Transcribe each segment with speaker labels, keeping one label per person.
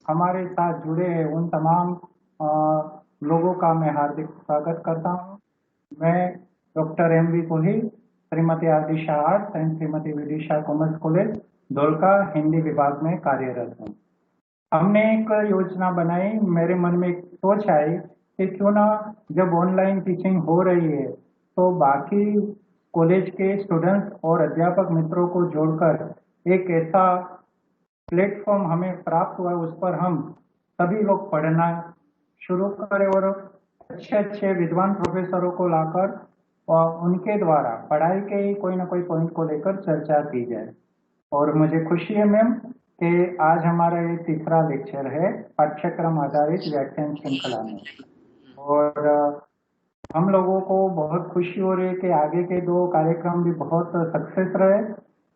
Speaker 1: हमारे साथ जुड़े हैं उन तमाम लोगों का मैं हार्दिक स्वागत करता हूं। मैं doctor M V. Kohli, Shrimati Aadisha arts and Shrimati Vidisha commerce college Dholka Hindi विभाग में कार्यरत हूँ। हमने एक योजना बनाई, मेरे मन में एक सोच आई कि क्यों ना जब ऑनलाइन टीचिंग हो रही है तो बाकी कॉलेज के स्टूडेंट्स और अध्यापक मित्रों को जोड़कर एक ऐसा प्लेटफॉर्म हमें प्राप्त हुआ, उस पर हम सभी लोग पढ़ना शुरू करें और अच्छे अच्छे विद्वान प्रोफेसरों को लाकर और उनके द्वारा पढ़ाई के ही कोई ना कोई पॉइंट को लेकर चर्चा की जाए। और मुझे खुशी है मैम कि आज हमारा ये तीसरा लेक्चर है पाठ्यक्रम आधारित व्याख्यान श्रृंखला में, और हम लोगों को बहुत खुशी हो रही है कि आगे के दो कार्यक्रम भी बहुत सक्सेस रहे।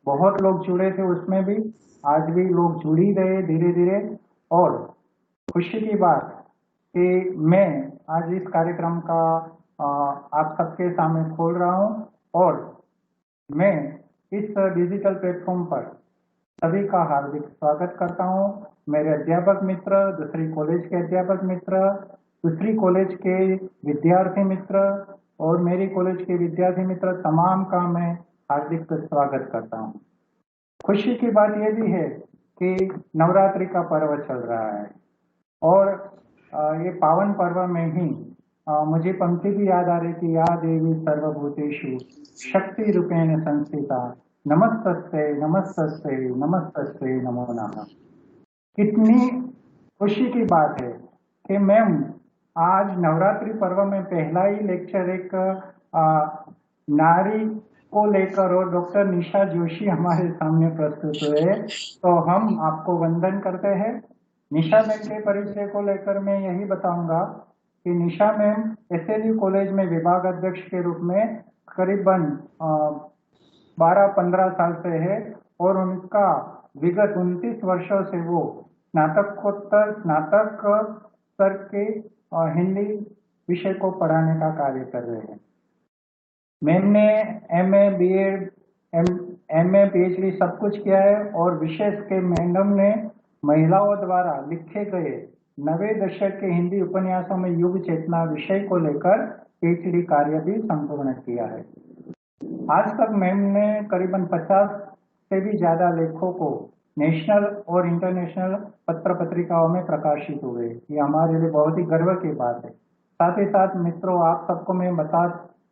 Speaker 1: बहुत लोग जुड़े थे उसमें भी, आज भी लोग जुड़ ही रहे धीरे धीरे। और खुशी की बात कि मैं आज इस कार्यक्रम का आप सबके सामने खोल रहा हूं, और मैं इस डिजिटल प्लेटफॉर्म पर सभी का हार्दिक स्वागत करता हूं। मेरे अध्यापक मित्र, दूसरी कॉलेज के अध्यापक मित्र, दूसरी कॉलेज के विद्यार्थी मित्र और मेरी कॉलेज के विद्यार्थी मित्र, तमाम का मैं हार्दिक स्वागत करता हूं। खुशी की बात यह भी है कि नवरात्रि का पर्व चल रहा है, और ये पावन पर्व में ही मुझे पंक्ति भी याद आ रही कि या देवी सर्वभूतेषु शक्ति रूपेण संस्थिता नमस्तस्ते नमस्तस्ते नमस्तस्ते नमो नमः। कितनी खुशी की बात है कि मैम आज नवरात्रि पर्व में पहला ही लेक्चर एक नारी को लेकर और डॉक्टर निशा जोशी हमारे सामने प्रस्तुत हुए, तो हम आपको वंदन करते हैं। निशा मैम के परिचय को लेकर मैं यही बताऊंगा कि निशा मैम एसएलयू कॉलेज में विभाग अध्यक्ष के रूप में करीबन 12-15 साल से है, और उनका विगत 29 वर्षों से वो स्नातकोत्तर स्नातक स्तर के हिंदी विषय को पढ़ाने का कार्य कर रहे हैं। मैम ने एमए, बीएड, एमए, पीएचडी सब कुछ किया है, और विशेष के मैडम ने महिलाओं द्वारा लिखे गए 90 दशक के हिंदी उपन्यासों में युग चेतना विषय को लेकर पीएचडी कार्य भी संपूर्ण किया है। आज तक मैम ने करीबन 50 से भी ज्यादा लेखों को नेशनल और इंटरनेशनल पत्र पत्रिकाओं में प्रकाशित हुए। ये हमारे लिए बहुत ही गर्व की बात है। साथ ही साथ मित्रों, आप सबको मैं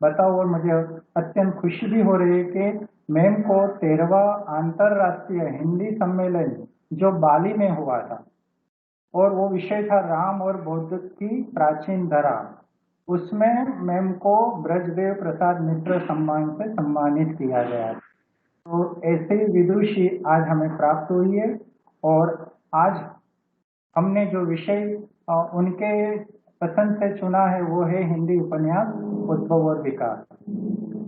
Speaker 1: बताओ, और मुझे अत्यंत खुशी भी हो रही है कि मैम को 13वां अंतरराष्ट्रीय हिंदी सम्मेलन जो बाली में हुआ था, और वो विषय था राम और बौद्ध की प्राचीन धरा, उसमें मैम को ब्रजदेव प्रसाद मित्र सम्मान से सम्मानित किया गया। तो ऐसे विदुषी आज हमें प्राप्त हुई है, और आज हमने जो विषय उनके पसंद से चुना है वो है हिंदी उपन्यास उद्भव और विकास।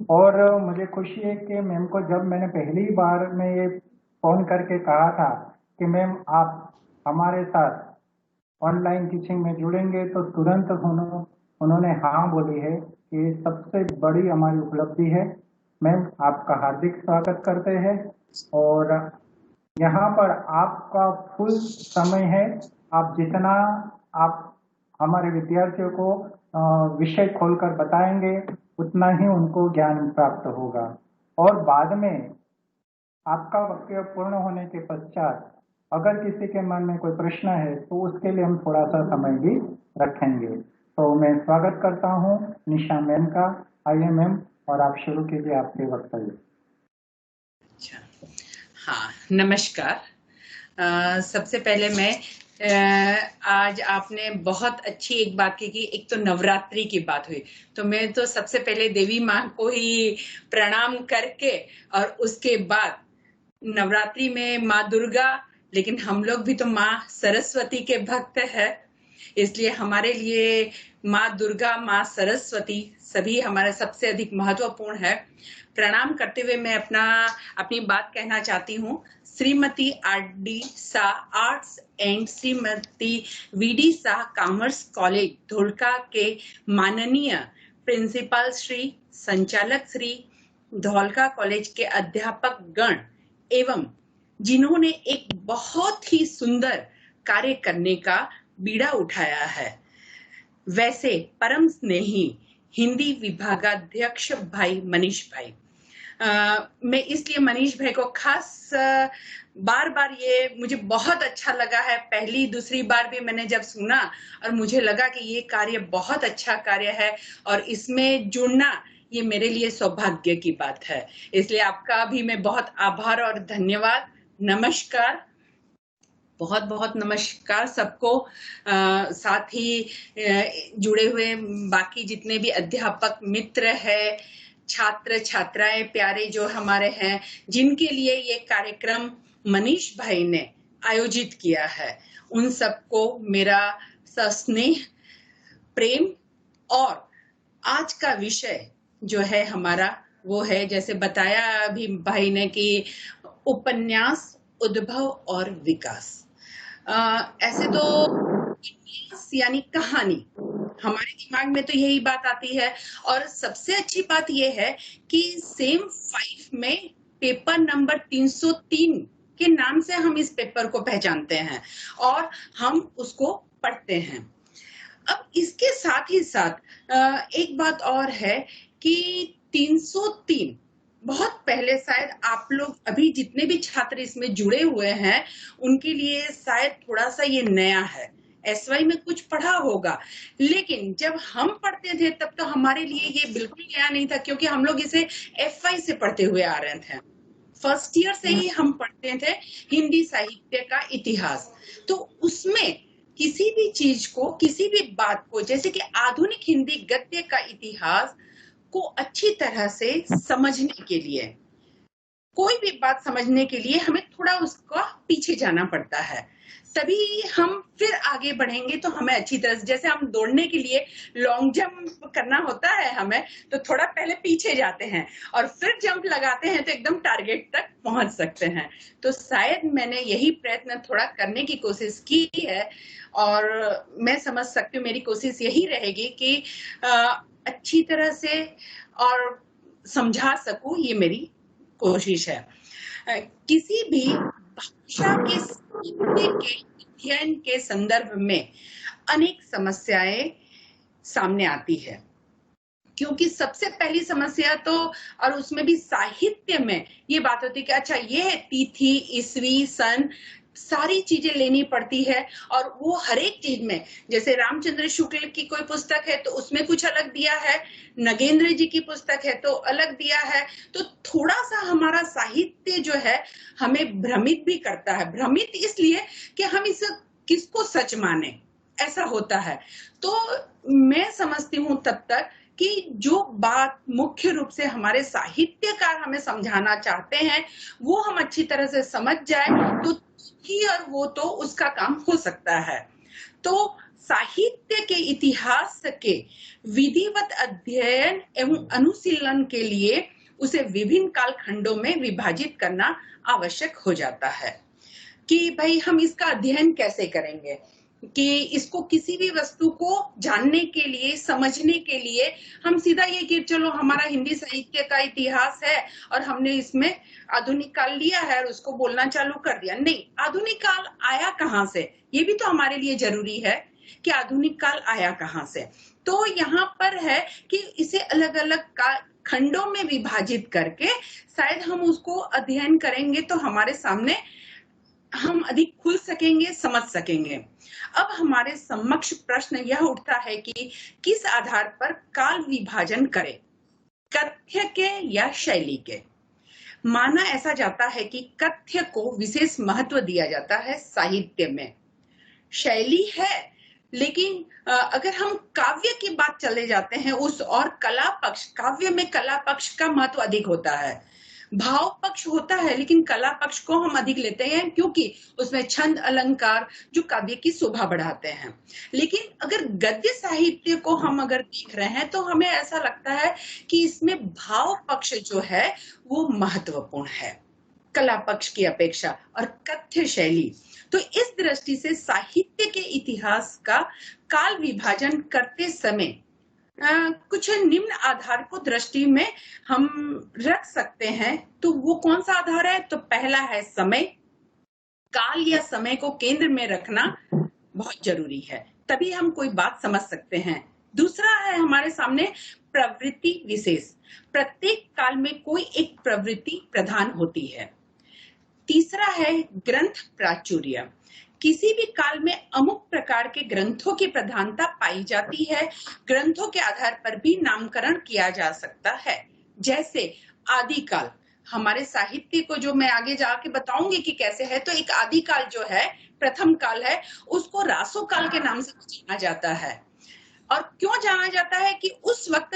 Speaker 1: और मुझे खुशी है कि मैम को जब मैंने पहली बार में ये फोन करके कहा था कि मैम आप हमारे साथ ऑनलाइन टीचिंग में जुड़ेंगे, तो तुरंत उन्होंने हाँ बोली है कि सबसे बड़ी हमारी उपलब्धि है। मैम आपका हार्दिक स्वागत करते हैं, और यहाँ पर आपका फुल समय है। आप जितना आप हमारे विद्यार्थियों को विषय खोलकर बताएंगे उतना ही उनको ज्ञान प्राप्त होगा, और बाद में आपका वक्तव्य पूर्ण होने के पश्चात अगर किसी के मन में कोई प्रश्न है तो उसके लिए हम थोड़ा सा समय भी रखेंगे। तो मैं स्वागत करता हूँ निशा मैम का। आइए मैम, और आप शुरू कीजिए आपके वक्तव्य।
Speaker 2: अच्छा, हाँ, नमस्कार। सबसे पहले मैं आज आपने बहुत अच्छी एक बात की, एक तो नवरात्रि की बात हुई, तो मैं तो सबसे पहले देवी माँ को ही प्रणाम करके, और उसके बाद नवरात्रि में माँ दुर्गा, लेकिन हम लोग भी तो माँ सरस्वती के भक्त हैं, इसलिए हमारे लिए माँ दुर्गा, माँ सरस्वती सभी हमारे सबसे अधिक महत्वपूर्ण है। प्रणाम करते हुए मैं अपनी बात कहना चाहती हूँ। Shrimati RD. Shah arts and Shrimati VD. Shah commerce college Dholka के माननीय प्रिंसिपल श्री, संचालक श्री, धोलका कॉलेज के अध्यापक गण एवं जिन्होंने एक बहुत ही सुंदर कार्य करने का बीड़ा उठाया है। वैसे परम स्नेही हिंदी विभागाध्यक्ष भाई मनीष भाई, मैं इसलिए मनीष भाई को खास बार बार ये मुझे बहुत अच्छा लगा है। पहली दूसरी बार भी मैंने जब सुना और मुझे लगा कि ये कार्य बहुत अच्छा कार्य है और इसमें जुड़ना ये मेरे लिए सौभाग्य की बात है। इसलिए आपका भी मैं बहुत आभार और धन्यवाद। नमस्कार, बहुत बहुत नमस्कार सबको। साथ ही जुड़े हुए बाकी जितने भी अध्यापक मित्र है, छात्र छात्राएं प्यारे जो हमारे हैं, जिनके लिए ये कार्यक्रम मनीष भाई ने आयोजित किया है, उन सबको मेरा सस्नेह प्रेम। और आज का विषय जो है हमारा वो है, जैसे बताया अभी भाई ने, कि उपन्यास, उद्भव और विकास। ऐसे तो उपन्यास यानी कहानी, हमारे दिमाग में तो यही बात आती है। और सबसे अच्छी बात यह है कि सेम 5 में पेपर नंबर 303 के नाम से हम इस पेपर को पहचानते हैं और हम उसको पढ़ते हैं। अब इसके साथ ही साथ एक बात और है कि 303 बहुत पहले, शायद आप लोग अभी जितने भी छात्र इसमें जुड़े हुए हैं उनके लिए शायद थोड़ा सा ये नया है। एसवाई में कुछ पढ़ा होगा, लेकिन जब हम पढ़ते थे तब तो हमारे लिए ये बिल्कुल नया नहीं था, क्योंकि हम लोग इसे एफवाई से पढ़ते हुए आ रहे थे। फर्स्ट ईयर से ही हम पढ़ते थे हिंदी साहित्य का इतिहास। तो उसमें किसी भी चीज को, किसी भी बात को, जैसे कि आधुनिक हिंदी गद्य का इतिहास को अच्छी तरह से समझने के लिए, कोई भी बात समझने के लिए हमें थोड़ा उसका पीछे जाना पड़ता है, तभी हम फिर आगे बढ़ेंगे। तो हमें अच्छी तरह से, जैसे हम दौड़ने के लिए लॉन्ग जंप करना होता है हमें, तो थोड़ा पहले पीछे जाते हैं और फिर जंप लगाते हैं तो एकदम टारगेट तक पहुंच सकते हैं। तो शायद मैंने यही प्रयत्न थोड़ा करने की कोशिश की है और मैं समझ सकती हूँ मेरी कोशिश यही रहेगी कि अच्छी तरह से और समझा सकूं, ये मेरी कोशिश है। किसी भी भाषा के साहित्य के अध्ययन के संदर्भ में अनेक समस्याएं सामने आती है, क्योंकि सबसे पहली समस्या तो, और उसमें भी साहित्य में ये बात होती है कि अच्छा ये है तिथि, ईस्वी, सन, सारी चीजें लेनी पड़ती है। और वो हर एक चीज में, जैसे रामचंद्र शुक्ल की कोई पुस्तक है तो उसमें कुछ अलग दिया है, नगेंद्र जी की पुस्तक है तो अलग दिया है। तो थोड़ा सा हमारा साहित्य जो है हमें भ्रमित भी करता है। भ्रमित इसलिए कि हम इसे किसको सच माने, ऐसा होता है। तो मैं समझती हूँ तब तक कि जो बात मुख्य रूप से हमारे साहित्यकार हमें समझाना चाहते हैं वो हम अच्छी तरह से समझ जाए तो ही और वो तो उसका काम हो सकता है। तो साहित्य के इतिहास के विधिवत अध्ययन एवं अनुशीलन के लिए उसे विभिन्न कालखंडों में विभाजित करना आवश्यक हो जाता है। कि भाई हम इसका अध्ययन कैसे करेंगे, कि इसको किसी भी वस्तु को जानने के लिए, समझने के लिए हम सीधा ये कि चलो हमारा हिंदी साहित्य का इतिहास है और हमने इसमें आधुनिक काल लिया है और उसको बोलना चालू कर दिया। नहीं, आधुनिक काल आया कहाँ से, ये भी तो हमारे लिए जरूरी है कि आधुनिक काल आया कहाँ से। तो यहाँ पर है कि इसे अलग अलग खंडों में विभाजित करके शायद हम उसको अध्ययन करेंगे तो हमारे सामने हम अधिक खुल सकेंगे, समझ सकेंगे। अब हमारे समक्ष प्रश्न यह उठता है कि किस आधार पर काल विभाजन करें, कथ्य के या शैली के। माना ऐसा जाता है कि कथ्य को विशेष महत्व दिया जाता है साहित्य में, शैली है, लेकिन अगर हम काव्य की बात चले जाते हैं उस और कला पक्ष, काव्य में कला पक्ष का महत्व अधिक होता है। भाव पक्ष होता है लेकिन कला पक्ष को हम अधिक लेते हैं, क्योंकि उसमें छंद अलंकार जो काव्य की शोभा बढ़ाते हैं। लेकिन अगर गद्य साहित्य को हम अगर देख रहे हैं तो हमें ऐसा लगता है कि इसमें भाव पक्ष जो है वो महत्वपूर्ण है कला पक्ष की अपेक्षा, और कथ्य शैली। तो इस दृष्टि से साहित्य के इतिहास का काल विभाजन करते समय कुछ निम्न आधार को दृष्टि में हम रख सकते हैं। तो वो कौन सा आधार है? तो पहला है समय, काल या समय को केंद्र में रखना बहुत जरूरी है, तभी हम कोई बात समझ सकते हैं। दूसरा है हमारे सामने प्रवृत्ति विशेष। प्रत्येक काल में कोई एक प्रवृत्ति प्रधान होती है। तीसरा है ग्रंथ प्राचुर्य। किसी भी काल में अमुक प्रकार के ग्रंथों की प्रधानता पाई जाती है। ग्रंथों के आधार पर भी नामकरण किया जा सकता है। जैसे आदिकाल, हमारे साहित्य को जो मैं आगे जाके बताऊंगी कि कैसे है, तो एक आदिकाल जो है, प्रथम काल है, उसको रासो काल के नाम से जाना जाता है। और क्यों जाना जाता है कि उस वक्त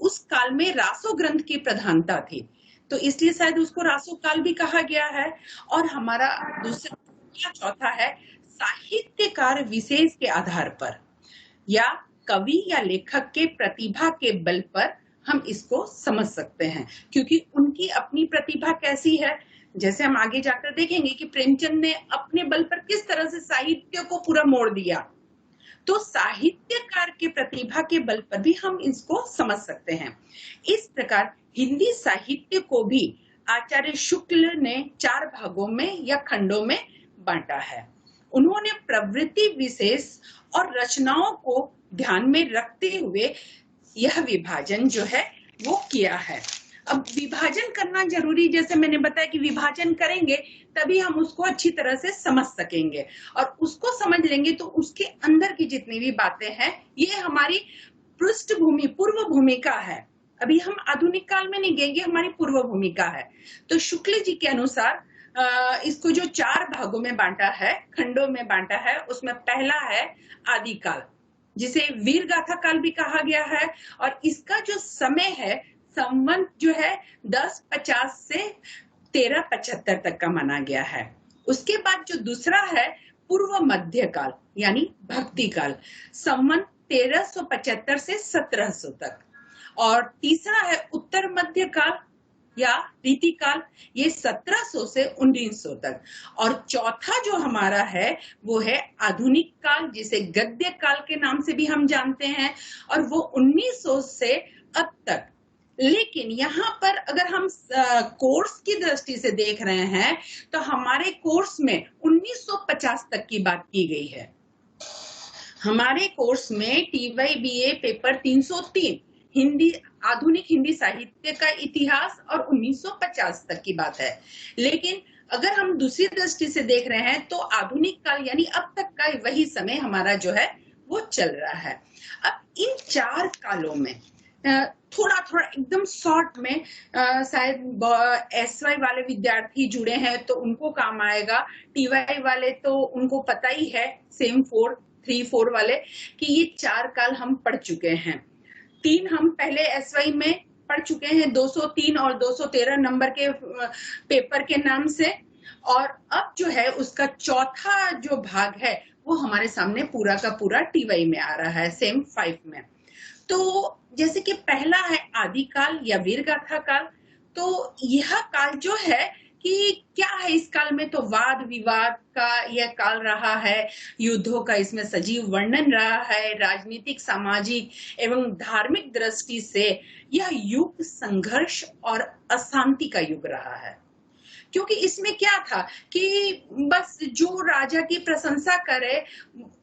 Speaker 2: उस काल में रासो ग्रंथ की प्रधानता थी, तो इसलिए शायद उसको रासो काल भी कहा गया है। और हमारा दूसरा चौथा है साहित्यकार विशेष के आधार पर या कवि या लेखक के प्रतिभा के बल पर हम इसको समझ सकते हैं, क्योंकि उनकी अपनी प्रतिभा कैसी है। जैसे हम आगे जाकर देखेंगे कि प्रेमचंद ने अपने बल पर किस तरह से साहित्य को पूरा मोड़ दिया, तो साहित्यकार के प्रतिभा के बल पर भी हम इसको समझ सकते हैं। इस प्रकार हिंदी साहित्य को भी आचार्य शुक्ल ने 4 भागों में या खंडों में बांटा है। उन्होंने प्रवृत्ति विशेष और रचनाओं को ध्यान में रखते हुए यह विभाजन जो है वो किया है। अब विभाजन करना जरूरी, जैसे मैंने बताया कि विभाजन करेंगे तभी हम उसको अच्छी तरह से समझ सकेंगे, और उसको समझ लेंगे तो उसके अंदर की जितनी भी बातें हैं ये हमारी पृष्ठभूमि, पूर्व भूमिका है। अभी हम आधुनिक काल में नहीं गएंगे, हमारी पूर्व भूमिका है। तो शुक्ल जी के अनुसार इसको जो 4 भागों में बांटा है, खंडों में बांटा है, उसमें पहला है आदिकाल, जिसे वीर गाथा काल भी कहा गया है। और इसका जो समय है, संवत जो है 1050 से 1375 तक का माना गया है। उसके बाद जो दूसरा है पूर्व मध्य काल यानी भक्ति काल, संवत 1375 से 1700 तक। और तीसरा है उत्तर मध्य काल या रीति काल, ये 1700 से 1900 तक। और चौथा जो हमारा है वो है आधुनिक काल, जिसे गद्य काल के नाम से भी हम जानते हैं, और वो 1900 से अब तक। लेकिन यहाँ पर अगर हम कोर्स की दृष्टि से देख रहे हैं तो हमारे कोर्स में 1950 तक की बात की गई है। हमारे कोर्स में TYBA पेपर 303 हिंदी, आधुनिक हिंदी साहित्य का इतिहास और 1950 तक की बात है। लेकिन अगर हम दूसरी दृष्टि से देख रहे हैं तो आधुनिक काल यानी अब तक का वही समय हमारा जो है वो चल रहा है। अब इन 4 कालों में थोड़ा थोड़ा एकदम शॉर्ट में शायद SY वाले विद्यार्थी जुड़े हैं तो उनको काम आएगा, TY वाले तो उनको पता ही है, सेम 3-4 वाले, कि ये 4 काल हम पढ़ चुके हैं। 3 हम पहले SY में पढ़ चुके हैं, 203 और 213 नंबर के पेपर के नाम से। और अब जो है उसका चौथा जो भाग है वो हमारे सामने पूरा का पूरा TY में आ रहा है, सेम 5 में। तो जैसे कि पहला है आदिकाल या वीरगाथा काल, तो यह काल जो है कि क्या है, इस काल में तो वाद विवाद का यह काल रहा है, युद्धों का इसमें सजीव वर्णन रहा है, राजनीतिक, सामाजिक एवं धार्मिक दृष्टि से यह युग संघर्ष और अशांति का युग रहा है। क्योंकि इसमें क्या था कि बस जो राजा की प्रशंसा करे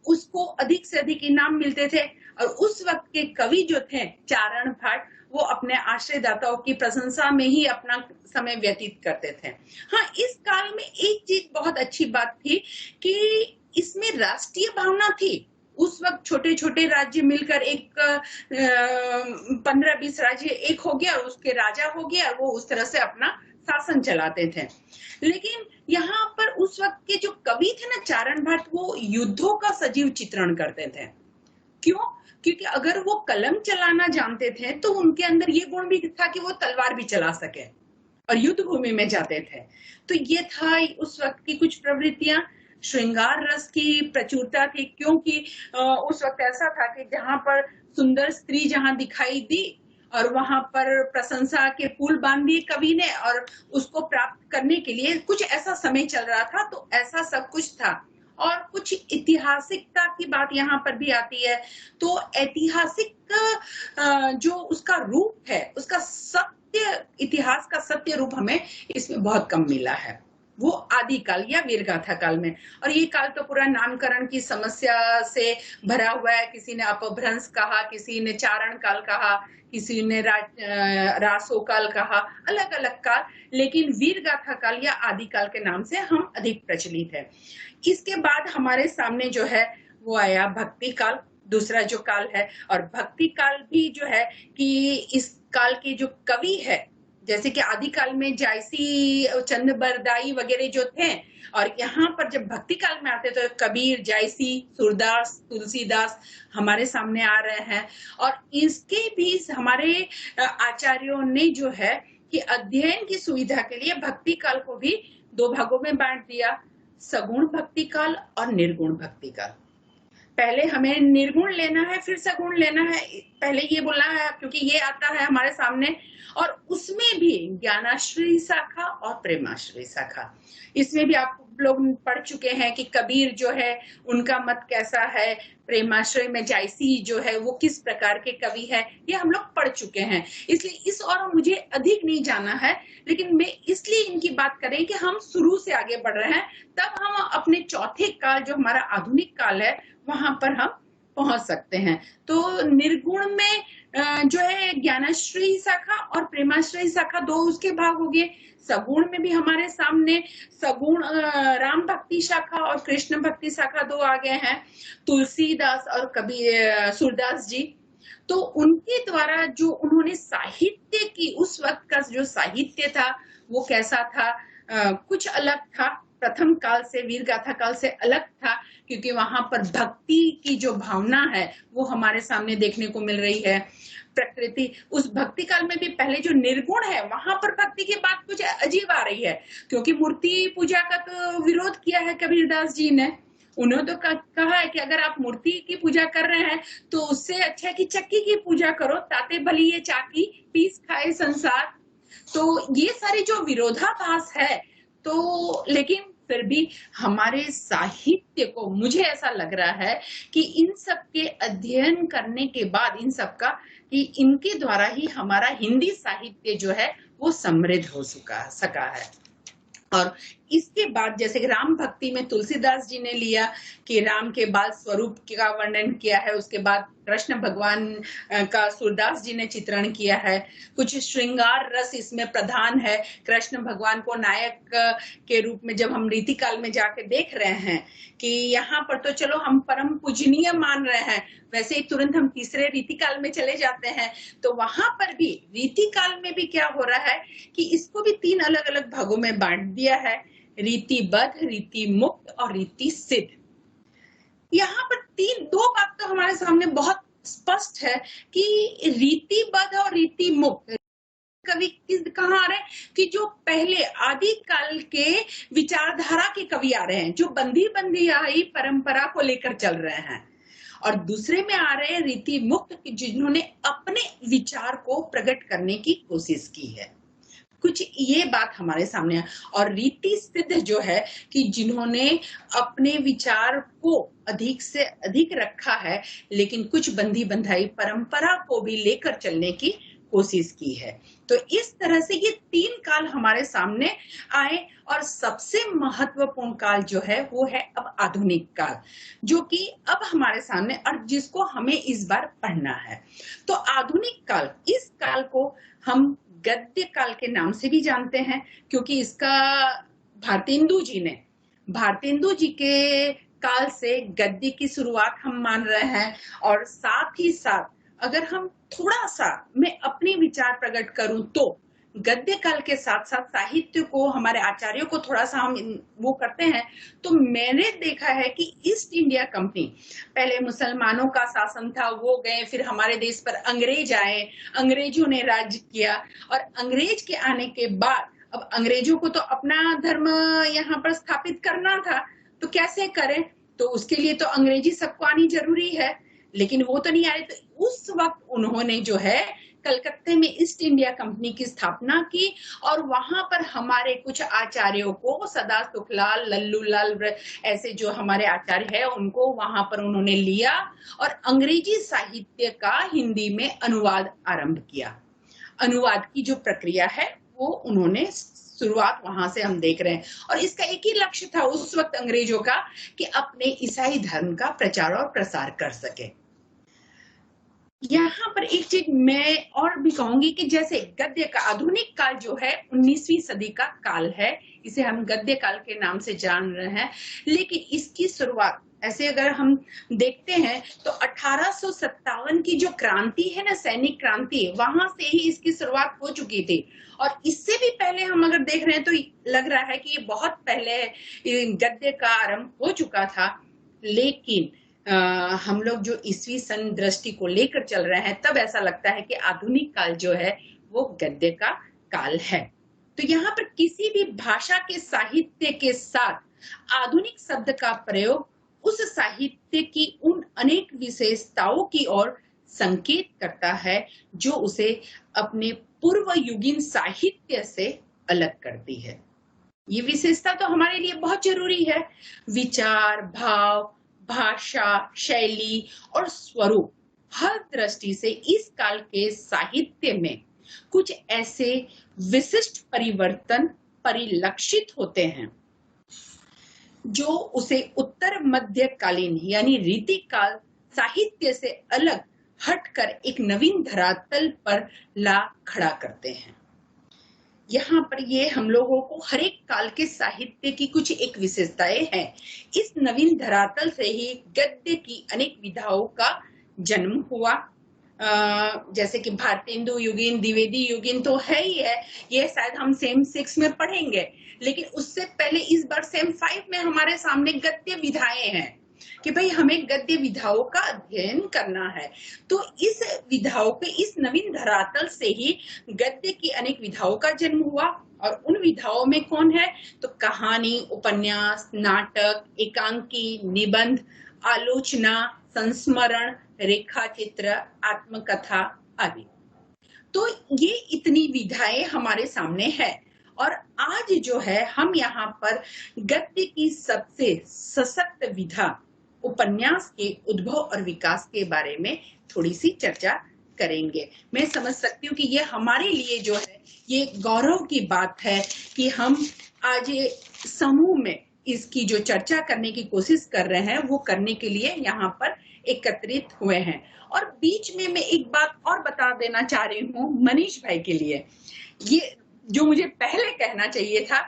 Speaker 2: उसको अधिक से अधिक इनाम मिलते थे, और उस वक्त के कवि जो थे चारण भाट, वो अपने आश्रयदाताओं की प्रशंसा में ही अपना समय व्यतीत करते थे। हाँ, इस काल में एक चीज बहुत अच्छी बात थी कि इसमें राष्ट्रीय भावना थी। उस वक्त छोटे छोटे राज्य मिलकर एक 15-20 राज्य एक हो गया और उसके राजा हो गया, वो उस तरह से अपना शासन चलाते थे। लेकिन यहाँ पर उस वक्त के जो कवि थे ना चारण भट्ट, वो युद्धों का सजीव चित्रण करते थे। क्यों? क्योंकि अगर वो कलम चलाना जानते थे तो उनके अंदर ये गुण भी था कि वो तलवार भी चला सके और युद्ध भूमि में जाते थे। तो ये था उस वक्त की कुछ प्रवृत्तियां। श्रृंगार रस की प्रचुरता थी, क्योंकि उस वक्त ऐसा था कि जहां पर सुंदर स्त्री जहां दिखाई दी और वहां पर प्रशंसा के पुल बांध दिए कवि ने, और उसको प्राप्त करने के लिए कुछ ऐसा समय चल रहा था, तो ऐसा सब कुछ था। और कुछ ऐतिहासिकता की बात यहाँ पर भी आती है, तो ऐतिहासिक जो उसका रूप है, उसका सत्य, इतिहास का सत्य रूप हमें इसमें बहुत कम मिला है। वो आदि काल या वीरगाथा काल में। और ये काल तो पूरा नामकरण की समस्या से भरा हुआ है। किसी ने अपभ्रंश कहा, किसी ने चारण काल कहा, किसी ने रासो काल कहा, अलग अलग काल, लेकिन वीरगाथा काल या आदि काल के नाम से हम अधिक प्रचलित है। इसके बाद हमारे सामने जो है वो आया भक्ति काल, दूसरा जो काल है। और भक्ति काल भी जो है कि इस काल के जो कवि है, जैसे कि आदि काल में जायसी, चंद बरदाई वगैरह जो थे, और यहाँ पर जब भक्ति काल में आते तो कबीर, जायसी, सूरदास, तुलसीदास हमारे सामने आ रहे हैं। और इसके भी हमारे आचार्यों ने जो है कि अध्ययन की सुविधा के लिए भक्ति काल को भी दो भागों में बांट दिया, सगुण भक्ति काल और निर्गुण भक्ति काल। पहले हमें निर्गुण लेना है, फिर सगुण लेना है, पहले ये बोलना है क्योंकि ये आता है हमारे सामने। और उसमें भी ज्ञानाश्रयी शाखा और प्रेमाश्रयी शाखा, इसमें भी आप लोग पढ़ चुके हैं कि कबीर जो है उनका मत कैसा है, प्रेमाश्रय में जायसी जो है वो किस प्रकार के कवि है, ये हम लोग पढ़ चुके हैं। इसलिए इस और मुझे अधिक नहीं जाना है, लेकिन मैं इसलिए इनकी बात करें कि हम शुरू से आगे बढ़ रहे हैं, तब हम अपने चौथे काल जो हमारा आधुनिक काल है वहां पर हम पहुंच सकते हैं। तो निर्गुण में जो है ज्ञानाश्रयी शाखा और प्रेमाश्रयी शाखा दो उसके भाग हो गए। सगुण में भी हमारे सामने सगुण राम भक्ति शाखा और कृष्ण भक्ति शाखा दो आ गए हैं, तुलसीदास और कबीर, सूरदास जी। तो उनके द्वारा जो उन्होंने साहित्य की, उस वक्त का जो साहित्य था वो कैसा था, कुछ अलग था, प्रथम काल से, वीरगाथा काल से अलग था, क्योंकि वहां पर भक्ति की जो भावना है वो हमारे सामने देखने को मिल रही है। प्रकृति, उस भक्ति काल में भी पहले जो निर्गुण है वहां पर भक्ति की बात कुछ अजीब आ रही है, क्योंकि मूर्ति पूजा का तो विरोध किया है कबीरदास जी ने। उन्होंने तो कहा है कि अगर आप मूर्ति की पूजा कर रहे हैं तो उससे अच्छा है कि चक्की की पूजा करो, ताते भली ये चाकी पीस खाए संसार। तो ये सारी जो विरोधाभास है, तो लेकिन फिर भी हमारे साहित्य को, मुझे ऐसा लग रहा है कि इन सब के अध्ययन करने के बाद, इन सब का, कि इनके द्वारा ही हमारा हिंदी साहित्य जो है वो समृद्ध हो सका है। और इसके बाद जैसे राम भक्ति में तुलसीदास जी ने लिया कि राम के बाल स्वरूप का वर्णन किया है, उसके बाद कृष्ण भगवान का सूरदास जी ने चित्रण किया है, कुछ श्रृंगार रस इसमें प्रधान है। कृष्ण भगवान को नायक के रूप में जब हम रीति काल में जाके देख रहे हैं कि यहाँ पर तो चलो हम परम पूजनीय मान रहे हैं, वैसे ही तुरंत हम तीसरे रीति काल में चले जाते हैं, तो वहां पर भी रीति काल में भी क्या हो रहा है कि इसको भी तीन अलग अलग भागों में बांट दिया है, रीतिबद्ध, रीति मुक्त और रीति सिद्ध। यहाँ पर दो बात तो हमारे सामने बहुत स्पष्ट है कि रीतिबद्ध और रीति मुक्त कवि कहाँ आ रहे हैं कि जो पहले आदि काल के विचारधारा के कवि आ रहे हैं, जो बंधी बंधी आई परंपरा को लेकर चल रहे हैं, और दूसरे में आ रहे हैं रीति मुक्त जिन्होंने अपने विचार को प्रकट करने की कोशिश की है। कुछ ये बात हमारे सामने है। और रीति सिद्ध जो है कि जिन्होंने अपने विचार को अधिक से अधिक रखा है, लेकिन कुछ बंधी बंधाई परंपरा को भी लेकर चलने की कोशिश की है। तो इस तरह से ये तीन काल हमारे सामने आए, और सबसे महत्वपूर्ण काल जो है वो है अब आधुनिक काल, जो कि अब हमारे सामने, और जिसको हमें इस बार पढ़ना है। तो आधुनिक काल, इस काल को हम गद्य काल के नाम से भी जानते हैं, क्योंकि इसका भारतेंदु जी के काल से गद्य की शुरुआत हम मान रहे हैं। और साथ ही साथ अगर हम थोड़ा सा, मैं अपने विचार प्रकट करूं तो गद्य काल के साथ साथ साहित्य को, हमारे आचार्यों को थोड़ा सा हम वो करते हैं, तो मैंने देखा है कि ईस्ट इंडिया कंपनी, पहले मुसलमानों का शासन था, वो गए, फिर हमारे देश पर अंग्रेज आए, अंग्रेजों ने राज्य किया, और अंग्रेज के आने के बाद अब अंग्रेजों को तो अपना धर्म यहाँ पर स्थापित करना था, तो कैसे करें, तो उसके लिए तो अंग्रेजी सबको आनी जरूरी है, लेकिन वो तो नहीं आए। तो उस वक्त उन्होंने जो है कलकत्ते में ईस्ट इंडिया कंपनी की स्थापना की, और वहां पर हमारे कुछ आचार्यों को, सदा सुखलाल, लल्लूलाल, ऐसे जो हमारे आचार्य है, उनको वहां पर उन्होंने लिया और अंग्रेजी साहित्य का हिंदी में अनुवाद आरंभ किया। अनुवाद की जो प्रक्रिया है वो उन्होंने शुरुआत वहां से हम देख रहे हैं। और इसका एक ही लक्ष्य था उस वक्त अंग्रेजों का, कि अपने ईसाई धर्म का प्रचार और प्रसार कर सके। यहाँ पर एक चीज मैं और भी कहूंगी कि जैसे गद्य का आधुनिक काल जो है 19वीं सदी का काल है, इसे हम गद्य काल के नाम से जान रहे हैं, लेकिन इसकी शुरुआत ऐसे अगर हम देखते हैं तो 1857 की जो क्रांति है ना, सैनिक क्रांति, वहां से ही इसकी शुरुआत हो चुकी थी। और इससे भी पहले हम अगर देख रहे हैं तो लग रहा है कि ये बहुत पहले गद्य का आरंभ हो चुका था। लेकिन हम लोग जो ईसवी सन दृष्टि को लेकर चल रहे हैं, तब ऐसा लगता है कि आधुनिक काल जो है वो गद्य का काल है। तो यहाँ पर किसी भी भाषा के साहित्य के साथ आधुनिक शब्द का प्रयोग उस साहित्य की उन अनेक विशेषताओं की ओर संकेत करता है जो उसे अपने पूर्व युगीन साहित्य से अलग करती है। ये विशेषता तो हमारे लिए बहुत जरूरी है। विचार, भाव, भाषा, शैली और स्वरूप, हर दृष्टि से इस काल के साहित्य में कुछ ऐसे विशिष्ट परिवर्तन परिलक्षित होते हैं जो उसे उत्तर मध्यकालीन यानी रीतिकाल साहित्य से अलग हटकर एक नवीन धरातल पर ला खड़ा करते हैं। यहाँ पर ये हम लोगों को हर एक काल के साहित्य की कुछ एक विशेषताएं हैं। इस नवीन धरातल से ही गद्य की अनेक विधाओं का जन्म हुआ। जैसे कि भारतेंदु युगीन, द्विवेदी युगीन तो है ही है, ये शायद हम सेम 6 में पढ़ेंगे, लेकिन उससे पहले इस बार सेम 5 में हमारे सामने गद्य विधाएं हैं कि भाई हमें गद्य विधाओं का अध्ययन करना है। तो इस विधाओं के इस नवीन धरातल से ही गद्य की अनेक विधाओं का जन्म हुआ। और उन विधाओं में कौन है, तो कहानी, उपन्यास, नाटक, एकांकी, निबंध, आलोचना, संस्मरण, रेखाचित्र, आत्मकथा आदि। तो ये इतनी विधाएं हमारे सामने है। और आज जो है हम यहाँ पर गद्य की सबसे सशक्त विधा उपन्यास के उद्भव और विकास के बारे में थोड़ी सी चर्चा करेंगे। मैं समझ सकती हूँ कि ये हमारे लिए जो है ये गौरव की बात है कि हम आज समूह में इसकी जो चर्चा करने की कोशिश कर रहे हैं वो करने के लिए यहाँ पर एकत्रित हुए हैं। और बीच में मैं एक बात और बता देना चाह रही हूँ मनीष भाई के लिए, ये जो मुझे पहले कहना चाहिए था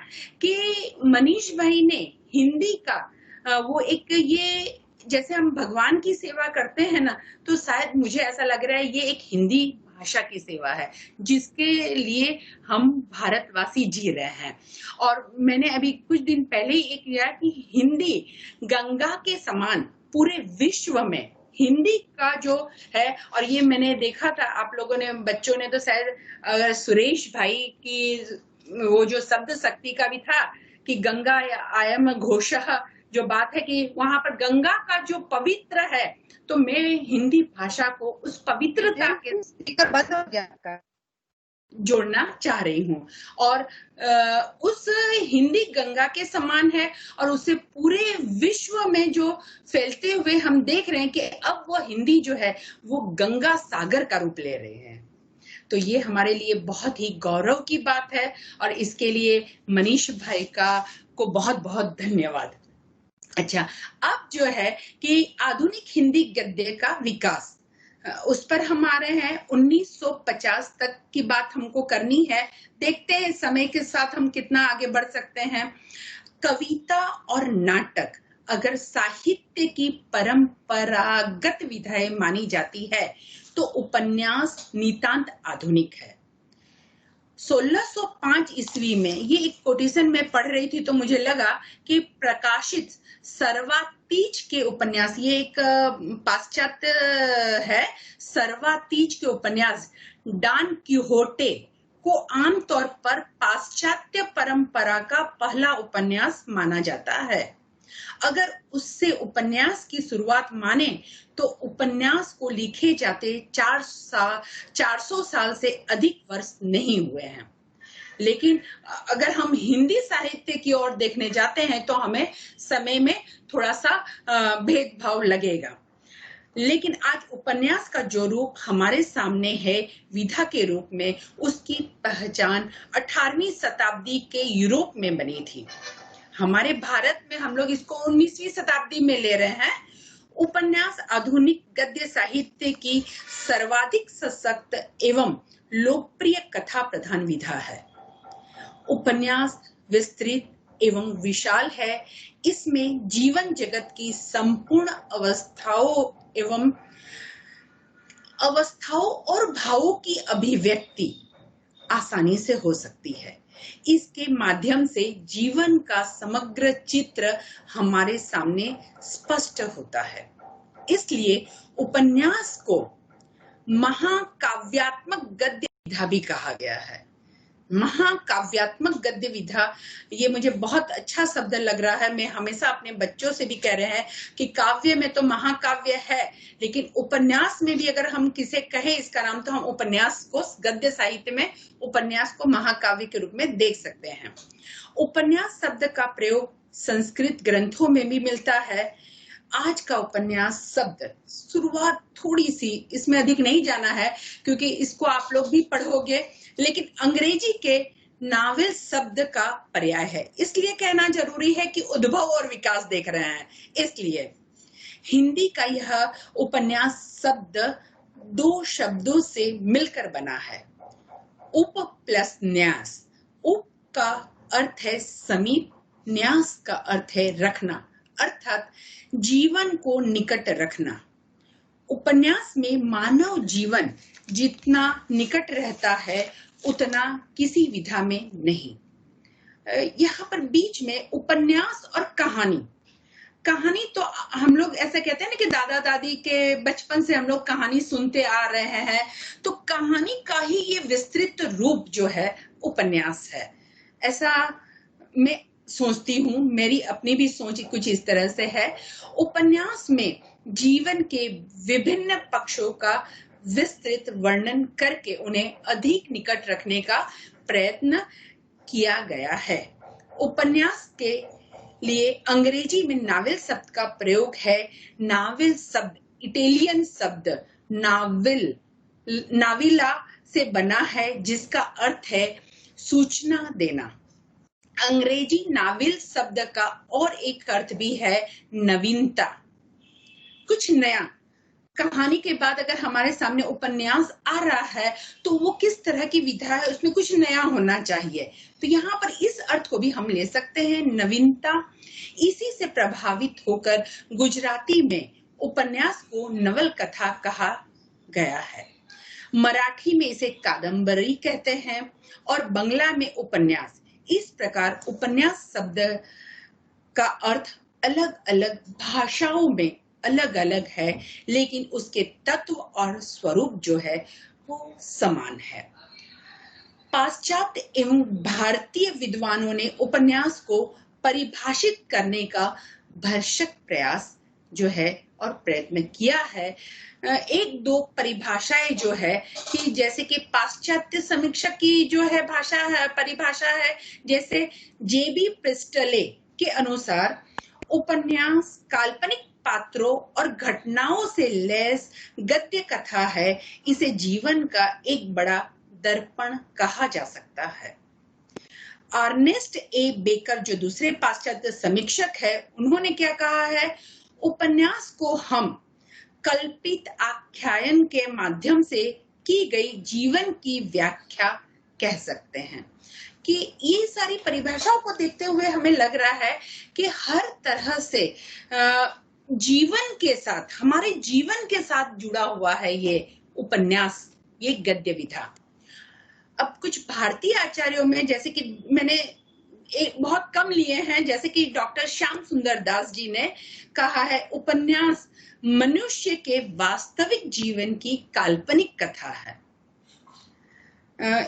Speaker 2: कि मनीष भाई ने हिंदी का वो एक, ये जैसे हम भगवान की सेवा करते हैं ना, तो शायद मुझे ऐसा लग रहा है ये एक हिंदी भाषा की सेवा है जिसके लिए हम भारतवासी जी रहे हैं। और मैंने अभी कुछ दिन पहले ही एक लिया कि हिंदी गंगा के समान पूरे विश्व में हिंदी का जो है, और ये मैंने देखा था आप लोगों ने, बच्चों ने तो शायद सुरेश भाई की वो जो शब्द शक्ति का भी था कि गंगा आयम घोषः, जो बात है कि वहां पर गंगा का जो पवित्र है, तो मैं हिंदी भाषा को उस पवित्रता के
Speaker 3: स्पीकर बंद हो गया
Speaker 2: जोड़ना चाह रही हूँ। और उस हिंदी गंगा के समान है और उसे पूरे विश्व में जो फैलते हुए हम देख रहे हैं कि अब वो हिंदी जो है वो गंगा सागर का रूप ले रहे हैं। तो ये हमारे लिए बहुत ही गौरव की बात है और इसके लिए मनीष भाई को बहुत बहुत धन्यवाद। अच्छा, अब जो है कि आधुनिक हिंदी गद्य का विकास, उस पर हम आ रहे हैं। 1950 तक की बात हमको करनी है। देखते हैं समय के साथ हम कितना आगे बढ़ सकते हैं। कविता और नाटक अगर साहित्य की परंपरागत विधाएं मानी जाती है तो उपन्यास नितांत आधुनिक है। 1605 ईस्वी में, ये एक कोटेशन में पढ़ रही थी तो मुझे लगा कि प्रकाशित सर्वातीज के उपन्यास, ये एक पाश्चात्य है, सर्वातीज के उपन्यास डॉन किहोटे को आमतौर पर पाश्चात्य परंपरा का पहला उपन्यास माना जाता है। अगर उससे उपन्यास की शुरुआत माने तो उपन्यास को लिखे जाते 400 साल से अधिक वर्ष नहीं हुए हैं। लेकिन अगर हम हिंदी साहित्य की ओर देखने जाते हैं तो हमें समय में थोड़ा सा भेदभाव लगेगा। लेकिन आज उपन्यास का जो रूप हमारे सामने है विधा के रूप में, उसकी पहचान 18वीं शताब्दी के यूरोप में बनी थी। हमारे भारत में हम लोग इसको 19वीं शताब्दी में ले रहे हैं। उपन्यास आधुनिक गद्य साहित्य की सर्वाधिक सशक्त एवं लोकप्रिय कथा प्रधान विधा है। उपन्यास विस्तृत एवं विशाल है। इसमें जीवन जगत की संपूर्ण अवस्थाओं और भावों की अभिव्यक्ति आसानी से हो सकती है। इसके माध्यम से जीवन का समग्र चित्र हमारे सामने स्पष्ट होता है। इसलिए उपन्यास को महाकाव्यात्मक गद्य विधा भी कहा गया है। महाकाव्यात्मक गद्य विधा, ये मुझे बहुत अच्छा शब्द लग रहा है। मैं हमेशा अपने बच्चों से भी कह रहे हैं कि काव्य में तो महाकाव्य है, लेकिन उपन्यास में भी अगर हम किसे कहें इसका नाम, तो हम उपन्यास को, गद्य साहित्य में उपन्यास को महाकाव्य के रूप में देख सकते हैं। उपन्यास शब्द का प्रयोग संस्कृत ग्रंथों में भी मिलता है। आज का उपन्यास शब्द शुरुआत थोड़ी सी, इसमें अधिक नहीं जाना है क्योंकि इसको आप लोग भी पढ़ोगे, लेकिन अंग्रेजी के नावल शब्द का पर्याय है, इसलिए कहना जरूरी है कि उद्भव और विकास देख रहे हैं। इसलिए हिंदी का यह उपन्यास शब्द दो शब्दों से मिलकर बना है, उप प्लस न्यास। उप का अर्थ है समीप, न्यास का अर्थ है रखना, अर्थात जीवन को निकट रखना। उपन्यास में मानव जीवन जितना निकट रहता है उतना किसी विधा में नहीं। यहाँ पर बीच में उपन्यास और कहानी तो हम लोग ऐसा कहते हैं ना कि दादा दादी के बचपन से हम लोग कहानी सुनते आ रहे हैं, तो कहानी का ही ये विस्तृत रूप जो है उपन्यास है, ऐसा मैं सोचती हूँ। मेरी अपनी भी सोच कुछ इस तरह से है। उपन्यास में जीवन के विभिन्न पक्षों का विस्तृत वर्णन करके उन्हें अधिक निकट रखने का प्रयत्न किया गया है। उपन्यास के लिए अंग्रेजी में नावल शब्द का प्रयोग है। नावल शब्द इटालियन शब्द नाविला से बना है, जिसका अर्थ है सूचना देना। अंग्रेजी नावल शब्द का और एक अर्थ भी है नवीनता, कुछ नया। कहानी के बाद अगर हमारे सामने उपन्यास आ रहा है तो वो किस तरह की विधा है, उसमें कुछ नया होना चाहिए। तो यहाँ पर इस अर्थ को भी हम ले सकते हैं, नवीनता। इसी से प्रभावित होकर गुजराती में उपन्यास को नवल कथा कहा गया है। मराठी में इसे कादम्बरी कहते हैं और बंगला में उपन्यास। इस प्रकार उपन्यास शब्द का अर्थ अलग अलग भाषाओं में अलग अलग है, लेकिन उसके तत्व और स्वरूप जो है वो समान है। पाश्चात्य एवं भारतीय विद्वानों ने उपन्यास को परिभाषित करने का भरसक प्रयास जो है और प्रयत्न किया है। एक दो परिभाषाएं जो है कि जैसे कि पाश्चात्य समीक्षक की जो है भाषा है, परिभाषा है, जैसे जेबी प्रिस्टले के अनुसार उपन्यास काल्पनिक पात्रों और घटनाओं से लैस गद्य कथा है। इसे जीवन का एक बड़ा दर्पण कहा जा सकता है। अर्नेस्ट ए बेकर जो दूसरे पाश्चात्य समीक्षक है, उन्होंने क्या कहा है, उपन्यास को हम कल्पित आख्यान के माध्यम से की गई जीवन की व्याख्या कह सकते हैं। कि ये सारी परिभाषाओं को देखते हुए हमें लग रहा है कि हर तरह से जीवन के साथ, हमारे जीवन के साथ जुड़ा हुआ है ये उपन्यास, ये गद्य विधा। अब कुछ भारतीय आचार्यों में, जैसे कि मैंने एक बहुत कम लिए हैं, जैसे कि डॉक्टर श्याम सुंदर दास जी ने कहा है, उपन्यास मनुष्य के वास्तविक जीवन की काल्पनिक कथा है।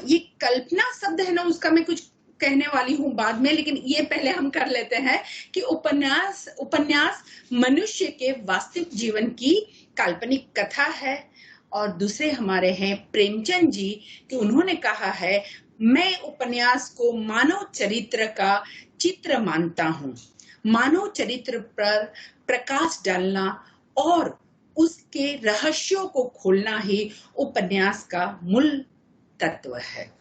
Speaker 2: ये कल्पना शब्द है ना, उसका मैं कुछ कहने वाली हूँ बाद में, लेकिन ये पहले हम कर लेते हैं कि उपन्यास मनुष्य के वास्तविक जीवन की काल्पनिक कथा है। और दूसरे हमारे हैं प्रेमचंद जी, कि उन्होंने कहा है, मैं उपन्यास को मानव चरित्र का चित्र मानता हूँ। मानव चरित्र पर प्रकाश डालना और उसके रहस्यों को खोलना ही उपन्यास का मूल तत्व है।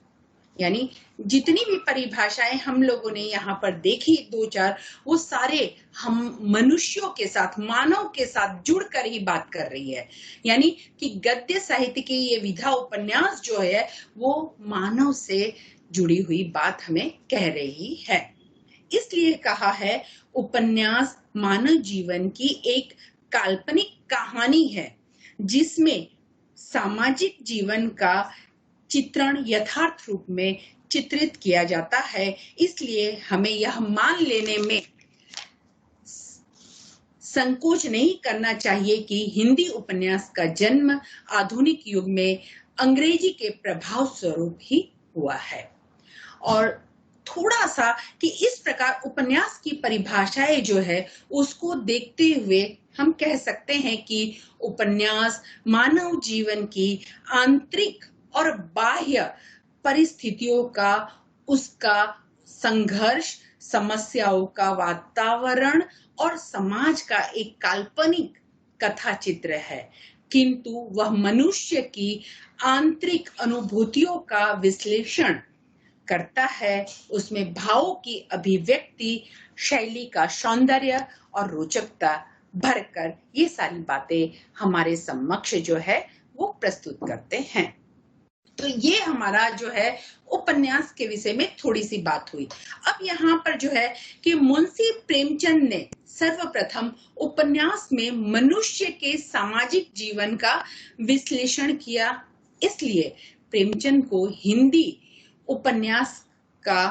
Speaker 2: यानी जितनी भी परिभाषाएं हम लोगों ने यहाँ पर देखी दो चार, वो सारे हम मनुष्यों के साथ, मानव के साथ जुड़कर ही बात कर रही है। यानी कि गद्य साहित्य की ये विधा उपन्यास जो है वो मानव से जुड़ी हुई बात हमें कह रही है। इसलिए कहा है उपन्यास मानव जीवन की एक काल्पनिक कहानी है जिसमें सामाजिक जीवन का चित्रण यथार्थ रूप में चित्रित किया जाता है। इसलिए हमें यह मान लेने में संकोच नहीं करना चाहिए कि हिंदी उपन्यास का जन्म आधुनिक युग में अंग्रेजी के प्रभाव स्वरूप ही हुआ है। और थोड़ा सा कि इस प्रकार उपन्यास की परिभाषाएं जो है उसको देखते हुए हम कह सकते हैं कि उपन्यास मानव जीवन की आंतरिक और बाह्य परिस्थितियों का, उसका संघर्ष, समस्याओं का वातावरण और समाज का एक काल्पनिक कथा चित्र है, किंतु वह मनुष्य की आंतरिक अनुभूतियों का विश्लेषण करता है। उसमें भावों की अभिव्यक्ति, शैली का सौंदर्य और रोचकता भरकर ये सारी बातें हमारे समक्ष जो है वो प्रस्तुत करते हैं। तो ये हमारा जो है उपन्यास के विषय में थोड़ी सी बात हुई। अब यहाँ पर जो है कि मुंशी प्रेमचंद ने सर्वप्रथम उपन्यास में मनुष्य के सामाजिक जीवन का विश्लेषण किया। इसलिए प्रेमचंद को हिंदी उपन्यास का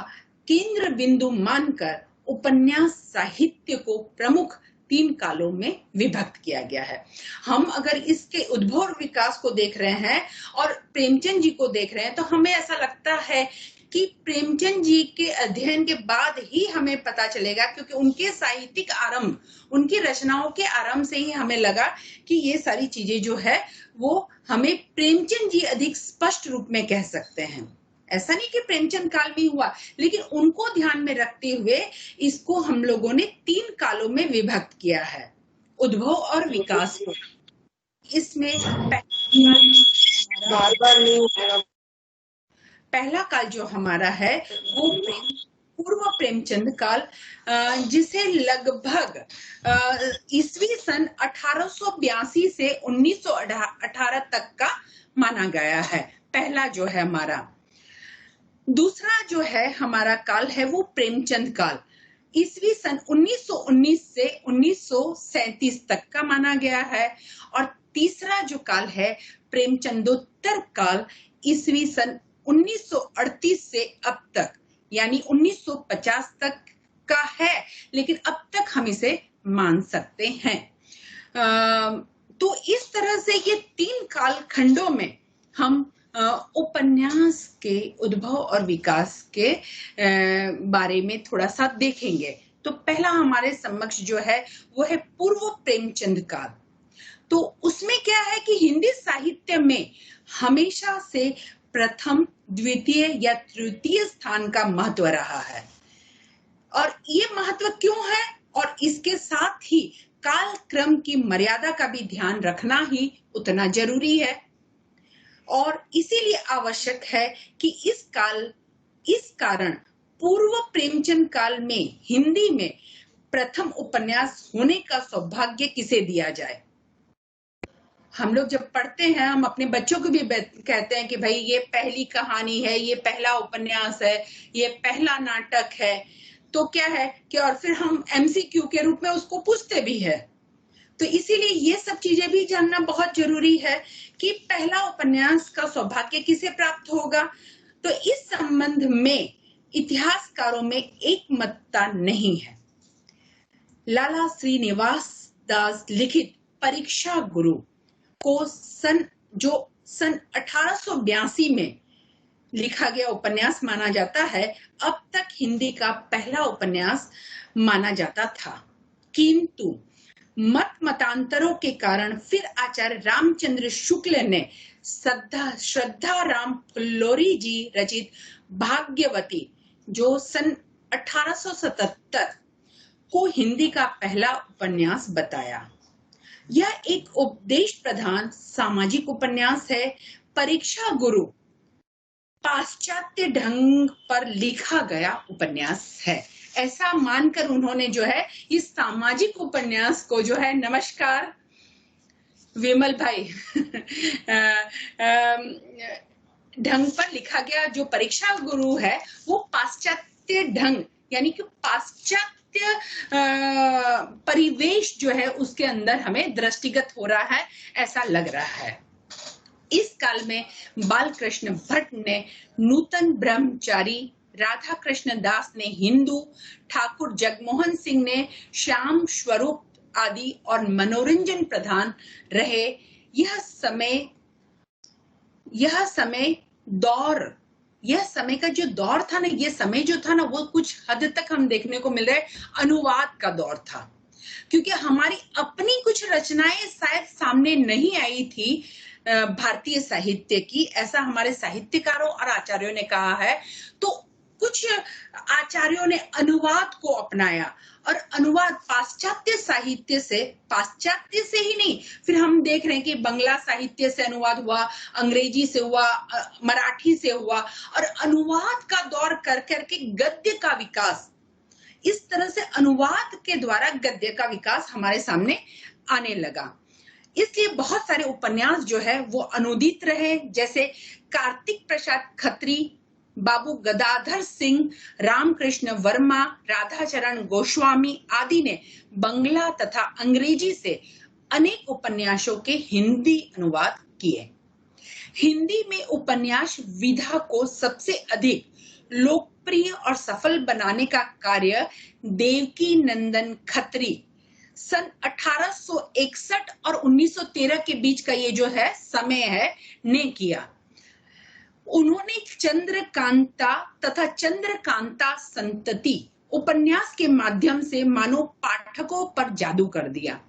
Speaker 2: केंद्र बिंदु मानकर उपन्यास साहित्य को प्रमुख 3 कालों में विभक्त किया गया है। हम अगर इसके उद्भव और विकास को देख रहे हैं और प्रेमचंद जी को देख रहे हैं तो हमें ऐसा लगता है कि प्रेमचंद जी के अध्ययन के बाद ही हमें पता चलेगा, क्योंकि उनके साहित्यिक आरंभ, उनकी रचनाओं के आरंभ से ही हमें लगा कि ये सारी चीजें जो है वो हमें प्रेमचंद जी अधिक स्पष्ट रूप में कह सकते हैं। ऐसा नहीं कि प्रेमचंद काल में हुआ, लेकिन उनको ध्यान में रखते हुए इसको हम लोगों ने 3 कालों में विभक्त किया है, उद्भव और विकास को। इसमें पहला काल जो हमारा है वो पूर्व प्रेमचंद काल, जिसे लगभग ईस्वी सन 1882 से 1918 तक का माना गया है। पहला जो है हमारा। दूसरा जो है हमारा काल है वो प्रेमचंद काल, ईस्वी सन 1919 से 1937 तक का माना गया है। और तीसरा जो काल है प्रेमचंदोत्तर काल, ईस्वी सन 1938 से अब तक, यानी 1950 तक का है, लेकिन अब तक हम इसे मान सकते हैं। तो इस तरह से ये 3 काल खंडों में हम उपन्यास के उद्भव और विकास के बारे में थोड़ा सा देखेंगे। तो पहला हमारे समक्ष जो है वो है पूर्व प्रेमचंद काल। तो उसमें क्या है कि हिंदी साहित्य में हमेशा से प्रथम, द्वितीय या तृतीय स्थान का महत्व रहा है। और ये महत्व क्यों है, और इसके साथ ही काल क्रम की मर्यादा का भी ध्यान रखना ही उतना जरूरी है। और इसीलिए आवश्यक है कि इस कारण पूर्व प्रेमचंद काल में हिंदी में प्रथम उपन्यास होने का सौभाग्य किसे दिया जाए। हम लोग जब पढ़ते हैं, हम अपने बच्चों को भी कहते हैं कि भाई ये पहली कहानी है, ये पहला उपन्यास है, ये पहला नाटक है। तो क्या है कि और फिर हम MCQ के रूप में उसको पूछते भी है। तो इसीलिए ये सब चीजें भी जानना बहुत जरूरी है कि पहला उपन्यास का सौभाग्य किसे प्राप्त होगा। तो इस संबंध में इतिहासकारों में एक मतता नहीं है। लाला श्रीनिवास दास लिखित परीक्षा गुरु को सन 1882 में लिखा गया उपन्यास माना जाता है, अब तक हिंदी का पहला उपन्यास माना जाता था। किंतु मतांतरों के कारण फिर आचार्य रामचंद्र शुक्ल ने श्रद्धा राम फुल्लोरी जी रचित भाग्यवती, जो सन 1877 को हिंदी का पहला उपन्यास बताया। यह एक उपदेश प्रधान सामाजिक उपन्यास है, परीक्षा गुरु पाश्चात्य ढंग पर लिखा गया उपन्यास है। ऐसा मानकर उन्होंने जो है इस सामाजिक उपन्यास को जो है, नमस्कार विमल भाई ढंग पर लिखा गया जो परीक्षा गुरु है वो पाश्चात्य ढंग यानी कि पाश्चात्य परिवेश जो है उसके अंदर हमें दृष्टिगत हो रहा है, ऐसा लग रहा है। इस काल में बालकृष्ण भट्ट ने नूतन ब्रह्मचारी, राधा कृष्ण दास ने हिंदू, ठाकुर जगमोहन सिंह ने श्याम स्वरूप आदि और मनोरंजन प्रधान रहे। यह समय का जो दौर था ना, ये समय जो था ना, वो कुछ हद तक हम देखने को मिल रहा है अनुवाद का दौर था, क्योंकि हमारी अपनी कुछ रचनाएं शायद सामने नहीं आई थी भारतीय साहित्य की, ऐसा हमारे साहित्यकारों और आचार्यों ने कहा है। तो कुछ आचार्यों ने अनुवाद को अपनाया और अनुवाद पाश्चात्य साहित्य से, पाश्चात्य से ही नहीं, फिर हम देख रहे हैं कि बंगला साहित्य से अनुवाद हुआ, अंग्रेजी से हुआ, मराठी से हुआ, और अनुवाद का दौर कर करके गद्य का विकास, इस तरह से अनुवाद के द्वारा गद्य का विकास हमारे सामने आने लगा। इसलिए बहुत सारे उपन्यास जो है वो अनुदित रहे, जैसे कार्तिक प्रसाद खत्री, बाबू गदाधर सिंह, रामकृष्ण वर्मा, राधाचरण गोस्वामी आदि ने बंगला तथा अंग्रेजी से अनेक उपन्यासों के हिंदी अनुवाद किए। हिंदी में उपन्यास विधा को सबसे अधिक लोकप्रिय और सफल बनाने का कार्य देवकी नंदन खत्री सन 1861 और 1913 के बीच का ये जो है समय है ने किया। उन्होंने चंद्रकांता तथा चंद्रकांता संतति उपन्यास के माध्यम से मानो पाठकों पर जादू कर दिया,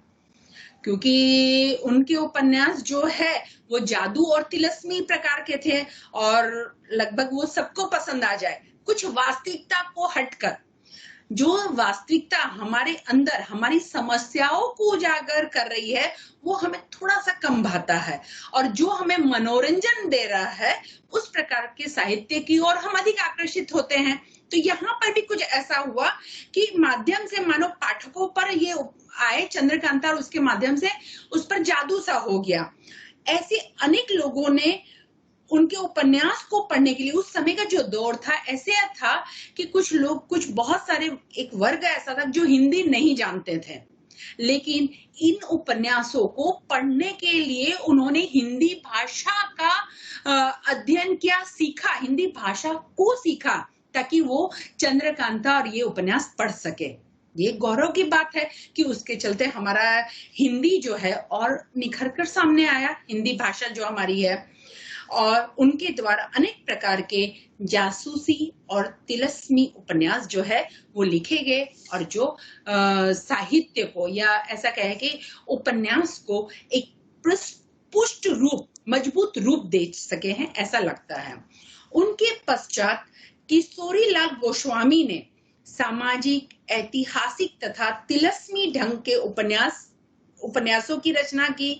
Speaker 2: क्योंकि उनके उपन्यास जो है वो जादू और तिलस्मी प्रकार के थे और लगभग वो सबको पसंद आ जाए। कुछ वास्तविकता को हटकर जो वास्तविकता हमारे अंदर हमारी समस्याओं को उजागर कर रही है वो हमें थोड़ा सा कम भाता है, और जो हमें मनोरंजन दे रहा है उस प्रकार के साहित्य की ओर हम अधिक आकर्षित होते हैं। तो यहाँ पर भी कुछ ऐसा हुआ कि माध्यम से मानो पाठकों पर ये आए चंद्रकांता, और उसके माध्यम से उस पर जादू सा हो गया। ऐसे अनेक लोगों ने उनके उपन्यास को पढ़ने के लिए, उस समय का जो दौर था ऐसे था कि कुछ लोग, कुछ बहुत सारे, एक वर्ग ऐसा था जो हिंदी नहीं जानते थे, लेकिन इन उपन्यासों को पढ़ने के लिए उन्होंने हिंदी भाषा का अध्ययन किया, सीखा, हिंदी भाषा को सीखा ताकि वो चंद्रकांता और ये उपन्यास पढ़ सके। ये गौरव की बात है कि उसके चलते हमारा हिंदी जो है और निखर कर सामने आया, हिंदी भाषा जो हमारी है। और उनके द्वारा अनेक प्रकार के जासूसी और तिलस्मी उपन्यास जो है वो लिखे गए, और जो साहित्य को, या ऐसा कहे कि उपन्यास को एक पुष्ट रूप, मजबूत रूप दे सके हैं, ऐसा लगता है। उनके पश्चात किशोरीलाल गोस्वामी ने सामाजिक, ऐतिहासिक तथा तिलस्मी ढंग के उपन्यासों की रचना की।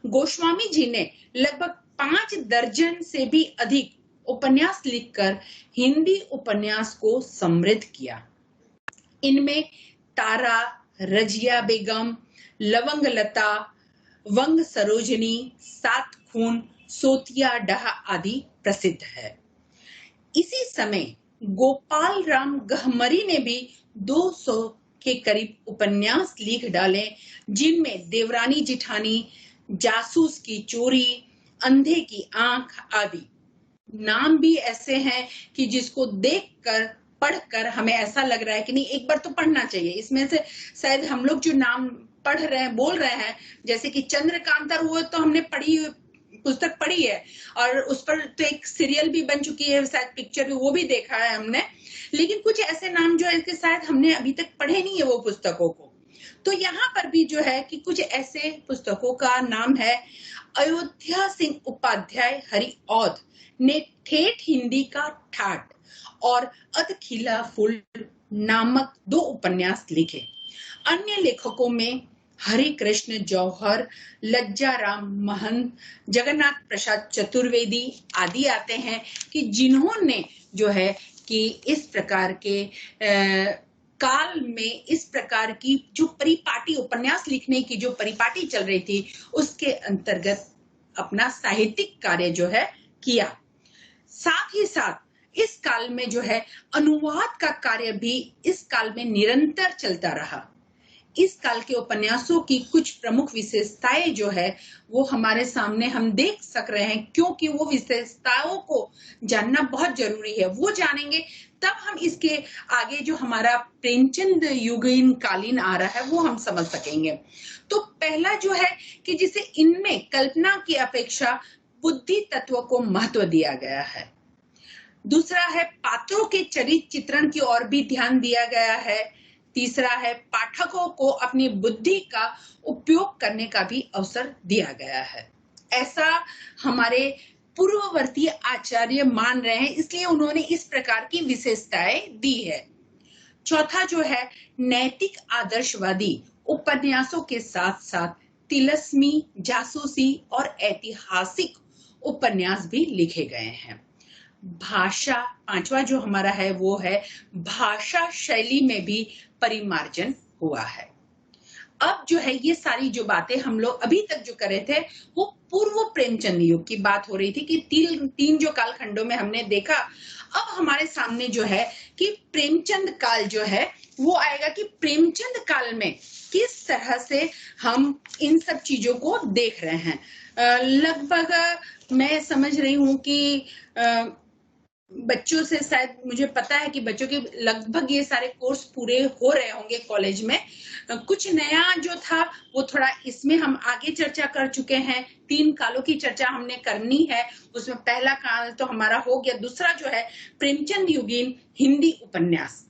Speaker 2: गोस्वामी जी ने लगभग 5 दर्जन से भी अधिक उपन्यास लिखकर हिंदी उपन्यास को समृद्ध किया। इनमें तारा, रजिया बेगम, लवंग लता, वंग सरोजनी, 7 खून, सोतिया डहा आदि प्रसिद्ध है। इसी समय गोपाल राम गहमरी ने भी 200 के करीब उपन्यास लिख डाले, जिनमें देवरानी जिठानी, जासूस की चोरी, अंधे की आंख आदि नाम भी ऐसे हैं कि जिसको देखकर, पढ़कर हमें ऐसा लग रहा है कि नहीं, एक बार तो पढ़ना चाहिए। इसमें से शायद हम लोग जो नाम पढ़ रहे हैं, बोल रहे हैं, जैसे कि चंद्रकांता, वो तो हमने पुस्तक पढ़ी है और उस पर तो एक सीरियल भी बन चुकी है, शायद पिक्चर भी, वो भी देखा है हमने। लेकिन कुछ ऐसे नाम जो है कि शायद हमने अभी तक पढ़े नहीं है वो पुस्तकों को। तो यहाँ पर भी जो है कि कुछ ऐसे पुस्तकों का नाम है। अयोध्या सिंह उपाध्याय हरिऔध ने ठेठ हिंदी का ठाठ और अधखिला फूल नामक 2 उपन्यास लिखे। अन्य लेखकों में हरे कृष्ण जौहर, लज्जाराम महंत, जगन्नाथ प्रसाद चतुर्वेदी आदि आते हैं कि जिन्होंने जो है कि इस प्रकार के काल में इस प्रकार की जो परिपाटी उपन्यास लिखने की जो परिपाटी चल रही थी उसके अंतर्गत अपना साहित्यिक कार्य जो है किया। साथ ही साथ इस काल में जो है अनुवाद का कार्य भी इस काल में निरंतर चलता रहा। इस काल के उपन्यासों की कुछ प्रमुख विशेषताएं जो है वो हमारे सामने हम देख सक रहे हैं, क्योंकि वो विशेषताओं को जानना बहुत जरूरी है। वो जानेंगे तब हम इसके आगे जो हमारा प्रेमचंद युगीन कालीन आ रहा है वो हम समझ सकेंगे। तो पहला जो है कि जिसे इनमें कल्पना की अपेक्षा बुद्धि तत्व को महत्व दिया गया है। दूसरा है पात्रों के चरित्र चित्रण की ओर भी ध्यान दिया गया है। तीसरा है पाठकों को अपनी बुद्धि का उपयोग करने का भी अवसर दिया गया है। ऐसा हमारे पूर्ववर्ती आचार्य मान रहे हैं, इसलिए उन्होंने इस प्रकार की विशेषताएं दी है। चौथा जो है नैतिक आदर्शवादी उपन्यासों के साथ साथ तिलस्मी, जासूसी और ऐतिहासिक उपन्यास भी लिखे गए हैं। भाषा, पांचवा जो हमारा है वो है भाषा शैली में भी परिमार्जन हुआ है। अब जो है ये सारी जो बातें हम लोग अभी तक जो कर रहे थे वो पूर्व प्रेमचंद युग की बात हो रही थी कि तीन जो कालखंडों में हमने देखा। अब हमारे सामने जो है कि प्रेमचंद काल जो है वो आएगा कि प्रेमचंद काल में किस तरह से हम इन सब चीजों को देख रहे हैं। लगभग मैं समझ रही हूँ कि बच्चों से, शायद मुझे पता है कि बच्चों के लगभग ये सारे कोर्स पूरे हो रहे होंगे कॉलेज में। कुछ नया जो था वो थोड़ा इसमें हम आगे चर्चा कर चुके हैं। 3 कालों की चर्चा हमने करनी है, उसमें पहला काल तो हमारा हो गया। दूसरा जो है प्रेमचंद युगीन हिंदी उपन्यास।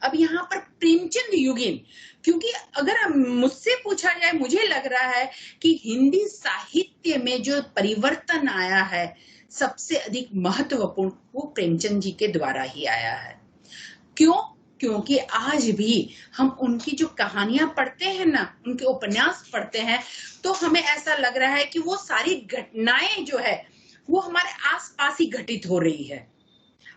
Speaker 2: अब यहाँ पर प्रेमचंद युगीन, क्योंकि अगर मुझसे पूछा जाए, मुझे लग रहा है कि हिंदी साहित्य में जो परिवर्तन आया है सबसे अधिक महत्वपूर्ण वो प्रेमचंद जी के द्वारा ही आया है। क्यों? क्योंकि आज भी हम उनकी जो कहानियां पढ़ते हैं ना, उनके उपन्यास पढ़ते हैं, तो हमें ऐसा लग रहा है कि वो सारी घटनाएं जो है वो हमारे आसपास ही घटित हो रही है।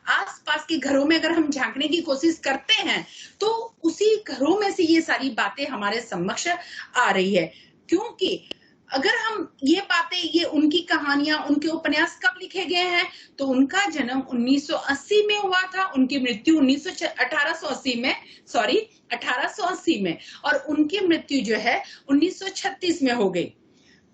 Speaker 2: आसपास के घरों में अगर हम झांकने की कोशिश करते हैं तो उसी घरों में से ये सारी बातें हमारे समक्ष आ रही है। क्योंकि अगर हम ये बातें, ये उनकी कहानियां, उनके उपन्यास कब लिखे गए हैं, तो उनका जन्म 1980 में हुआ था, उनकी मृत्यु 1880 में, और उनकी मृत्यु जो है 1936 में हो गई।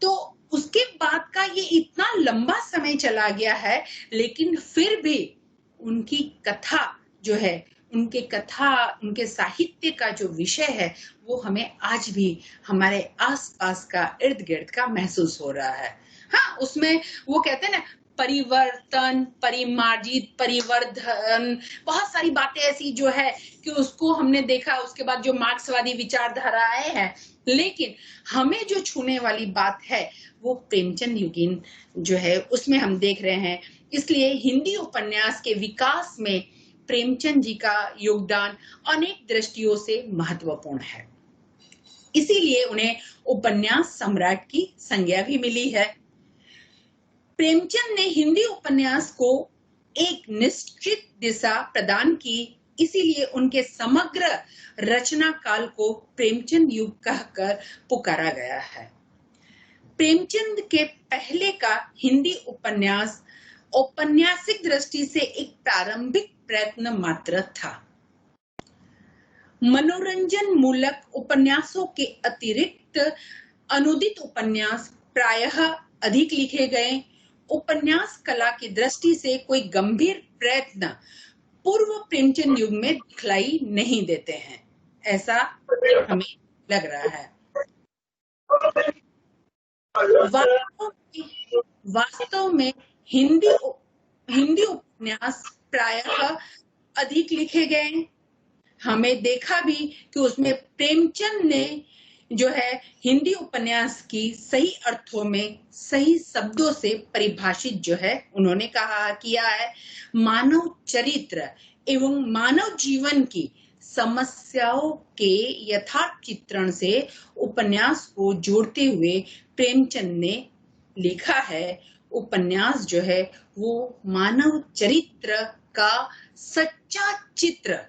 Speaker 2: तो उसके बाद का ये इतना लंबा समय चला गया है, लेकिन फिर भी उनकी कथा जो है, उनके कथा, उनके साहित्य का जो विषय है वो हमें आज भी हमारे आसपास का, इर्द गिर्द का महसूस हो रहा है। हाँ, उसमें वो कहते हैं ना परिवर्तन, परिमार्जित, परिवर्धन, बहुत सारी बातें ऐसी जो है कि उसको हमने देखा। उसके बाद जो मार्क्सवादी विचारधाराएं हैं, लेकिन हमें जो छूने वाली बात है वो प्रेमचंद युगीन जो है उसमें हम देख रहे हैं। इसलिए हिंदी उपन्यास के विकास में प्रेमचंद जी का योगदान अनेक दृष्टियों से महत्वपूर्ण है। इसीलिए उन्हें उपन्यास सम्राट की संज्ञा भी मिली है। प्रेमचंद ने हिंदी उपन्यास को एक निश्चित दिशा प्रदान की, इसीलिए उनके समग्र रचना काल को प्रेमचंद युग कहकर पुकारा गया है। प्रेमचंद के पहले का हिंदी उपन्यास औपन्यासिक दृष्टि से एक प्रारंभिक प्रयत्न मात्र था। मनोरंजन मूलक उपन्यासों के अतिरिक्त अनुदित उपन्यास प्रायः अधिक लिखे गए। उपन्यास कला की दृष्टि से कोई गंभीर प्रयत्न पूर्व प्रेमचंद युग में दिखलाई नहीं देते हैं, ऐसा हमें लग रहा है। वास्तव में हिंदी उपन्यास प्रायः अधिक लिखे गए। हमें देखा भी कि उसमें प्रेमचंद ने जो है हिंदी उपन्यास की सही अर्थों में, सही शब्दों से परिभाषित जो है उन्होंने किया है। मानव चरित्र एवं मानव जीवन की समस्याओं के यथार्थ चित्रण से उपन्यास को जोड़ते हुए प्रेमचंद ने लिखा है। उपन्यास जो है वो मानव चरित्र का सच्चा चित्र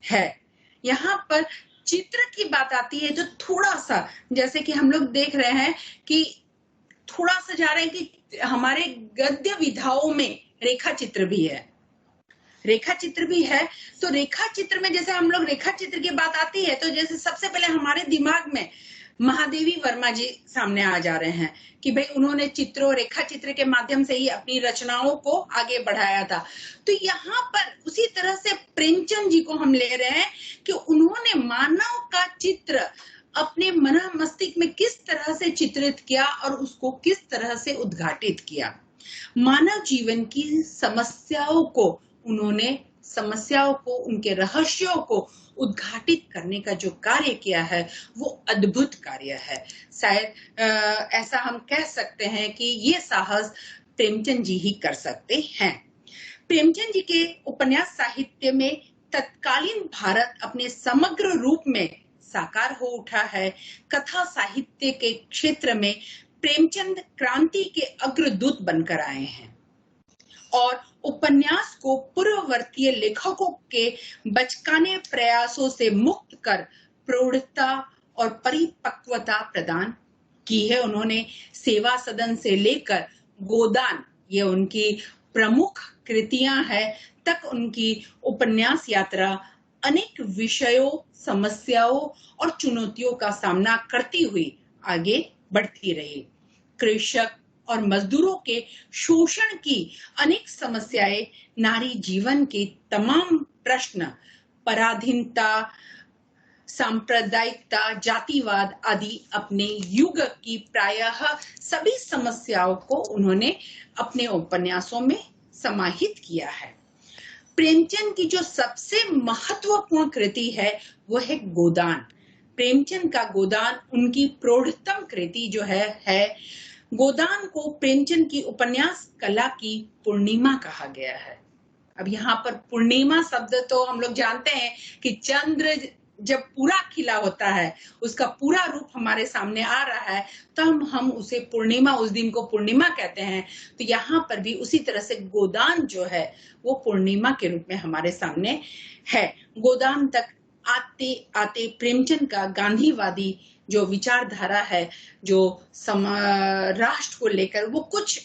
Speaker 2: है। यहाँ पर चित्र की बात आती है जो थोड़ा सा, जैसे कि हम लोग देख रहे हैं कि थोड़ा सा जा रहे हैं कि हमारे गद्य विधाओं में रेखा चित्र भी है, रेखा चित्र भी है। तो रेखा चित्र में जैसे हम लोग रेखा चित्र की बात आती है तो जैसे सबसे पहले हमारे दिमाग में महादेवी वर्मा जी सामने आ जा रहे हैं कि भाई उन्होंने चित्रों रेखा चित्र के माध्यम से ही अपनी रचनाओं को आगे बढ़ाया था। तो यहाँ पर उसी तरह से प्रेमचंद जी को हम ले रहे हैं कि उन्होंने मानव का चित्र अपने मन मस्तिष्क में किस तरह से चित्रित किया और उसको किस तरह से उद्घाटित किया। मानव जीवन की समस्याओं को उन्होंने उनके रहस्यों को उद्घाटित करने का जो कार्य किया है वो अद्भुत कार्य है। शायद ऐसा हम कह सकते हैं कि ये साहस प्रेमचंद जी ही कर सकते हैं। प्रेमचंद जी के उपन्यास साहित्य में तत्कालीन भारत अपने समग्र रूप में साकार हो उठा है। कथा साहित्य के क्षेत्र में प्रेमचंद क्रांति के अग्रदूत बनकर आए हैं और उपन्यास को पूर्ववर्तीय लेखकों के बचकाने प्रयासों से मुक्त कर प्रौढ़ता और परिपक्वता प्रदान की है। उन्होंने सेवा सदन से लेकर गोदान, ये उनकी प्रमुख कृतियां हैं, तक उनकी उपन्यास यात्रा अनेक विषयों, समस्याओं और चुनौतियों का सामना करती हुई आगे बढ़ती रही। कृषक और मजदूरों के शोषण की अनेक समस्याएं, नारी जीवन के तमाम प्रश्न, पराधीनता, सांप्रदायिकता, जातिवाद आदि अपने युग की प्रायः सभी समस्याओं को उन्होंने अपने उपन्यासों में समाहित किया है। प्रेमचंद की जो सबसे महत्वपूर्ण कृति है वो है गोदान। प्रेमचंद का गोदान उनकी प्रौढ़तम कृति जो है। गोदान को प्रेमचंद की उपन्यास कला की पूर्णिमा कहा गया है। अब यहाँ पर पूर्णिमा शब्द तो हम लोग जानते हैं कि चंद्र जब पूरा खिला होता है, उसका पूरा रूप हमारे सामने आ रहा है, तो हम उसे पूर्णिमा, उस दिन को पूर्णिमा कहते हैं। तो यहाँ पर भी उसी तरह से गोदान जो है वो पूर्णिमा के रूप में हमारे सामने है। गोदान तक आते आते प्रेमचंद का गांधीवादी जो विचारधारा है, जो राष्ट्र को लेकर वो कुछ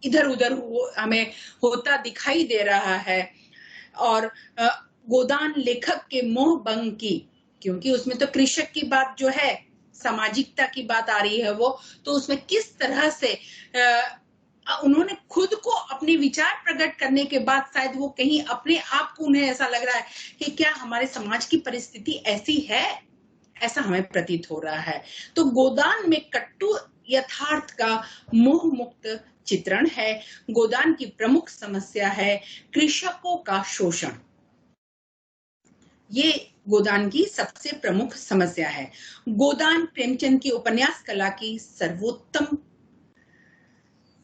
Speaker 2: इधर उधर हमें होता दिखाई दे रहा है। और गोदान लेखक के मोह भंग की, क्योंकि उसमें तो कृषक की बात जो है, सामाजिकता की बात आ रही है, वो तो उसमें किस तरह से उन्होंने खुद को अपने विचार प्रकट करने के बाद शायद वो कहीं अपने आप को उन्हें ऐसा लग रहा है कि क्या हमारे समाज की परिस्थिति ऐसी है, ऐसा हमें प्रतीत हो रहा है। तो गोदान में कट्टू यथार्थ का मोह मुक्त चित्रण है। गोदान की प्रमुख समस्या है कृषकों का शोषण। ये गोदान की सबसे प्रमुख समस्या है। गोदान प्रेमचंद की उपन्यास कला की सर्वोत्तम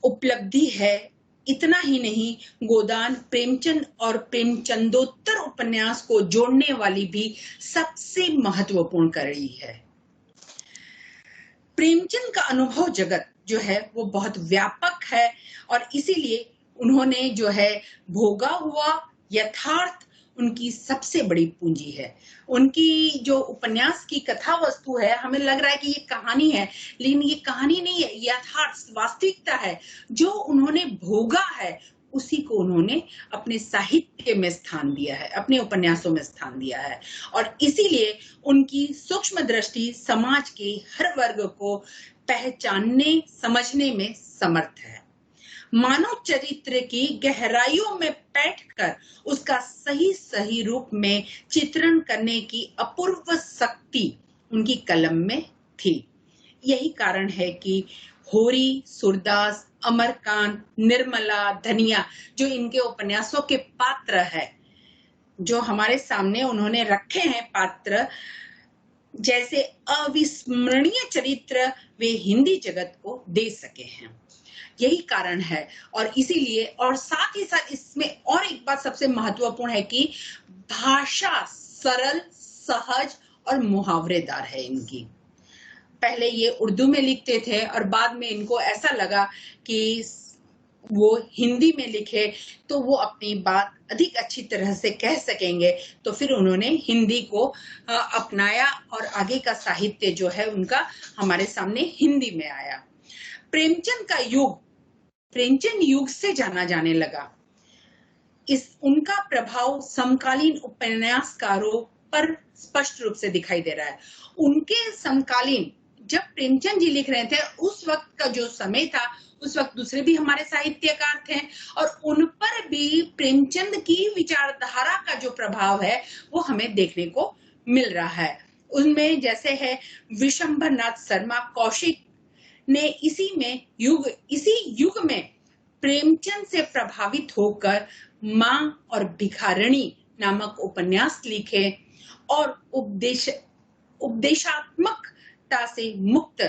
Speaker 2: उपलब्धि है। इतना ही नहीं, गोदान प्रेमचंद और प्रेमचंदोत्तर उपन्यास को जोड़ने वाली भी सबसे महत्वपूर्ण कड़ी है। प्रेमचंद का अनुभव जगत जो है वो बहुत व्यापक है और इसीलिए उन्होंने जो है भोगा हुआ यथार्थ उनकी सबसे बड़ी पूंजी है। उनकी जो उपन्यास की कथा वस्तु है, हमें लग रहा है कि ये कहानी है, लेकिन ये कहानी नहीं है, यथार्थ वास्तविकता है। जो उन्होंने भोगा है उसी को उन्होंने अपने साहित्य में स्थान दिया है, अपने उपन्यासों में स्थान दिया है। और इसीलिए उनकी सूक्ष्म दृष्टि समाज के हर वर्ग को पहचानने समझने में समर्थ है। मानव चरित्र की गहराइयों में बैठकर उसका सही सही रूप में चित्रण करने की अपूर्व शक्ति उनकी कलम में थी। यही कारण है कि होरी, सूरदास, अमरकांत, निर्मला, धनिया जो इनके उपन्यासों के पात्र है, जो हमारे सामने उन्होंने रखे हैं पात्र, जैसे अविस्मरणीय चरित्र वे हिंदी जगत को दे सके हैं। यही कारण है। और इसीलिए, और साथ ही साथ इसमें और एक बात सबसे महत्वपूर्ण है कि भाषा सरल, सहज और मुहावरेदार है इनकी। पहले ये उर्दू में लिखते थे और बाद में इनको ऐसा लगा कि वो हिंदी में लिखे तो वो अपनी बात अधिक अच्छी तरह से कह सकेंगे, तो फिर उन्होंने हिंदी को अपनाया और आगे का साहित्य जो है उनका हमारे सामने हिंदी में आया। प्रेमचंद का युग प्रेमचंद युग से जाना जाने लगा। उनका प्रभाव समकालीन उपन्यासकारों पर स्पष्ट रूप से दिखाई दे रहा है। उनके समकालीन, जब प्रेमचंद जी लिख रहे थे उस वक्त का जो समय था, उस वक्त दूसरे भी हमारे साहित्यकार थे और उन पर भी प्रेमचंद की विचारधारा का जो प्रभाव है वो हमें देखने को मिल रहा है। उनमें जैसे है विशंभरनाथ शर्मा कौशिक ने इसी युग में प्रेमचंद से प्रभावित होकर मां और भिखारिणी नामक उपन्यास लिखे और उपदेशात्मकता से मुक्त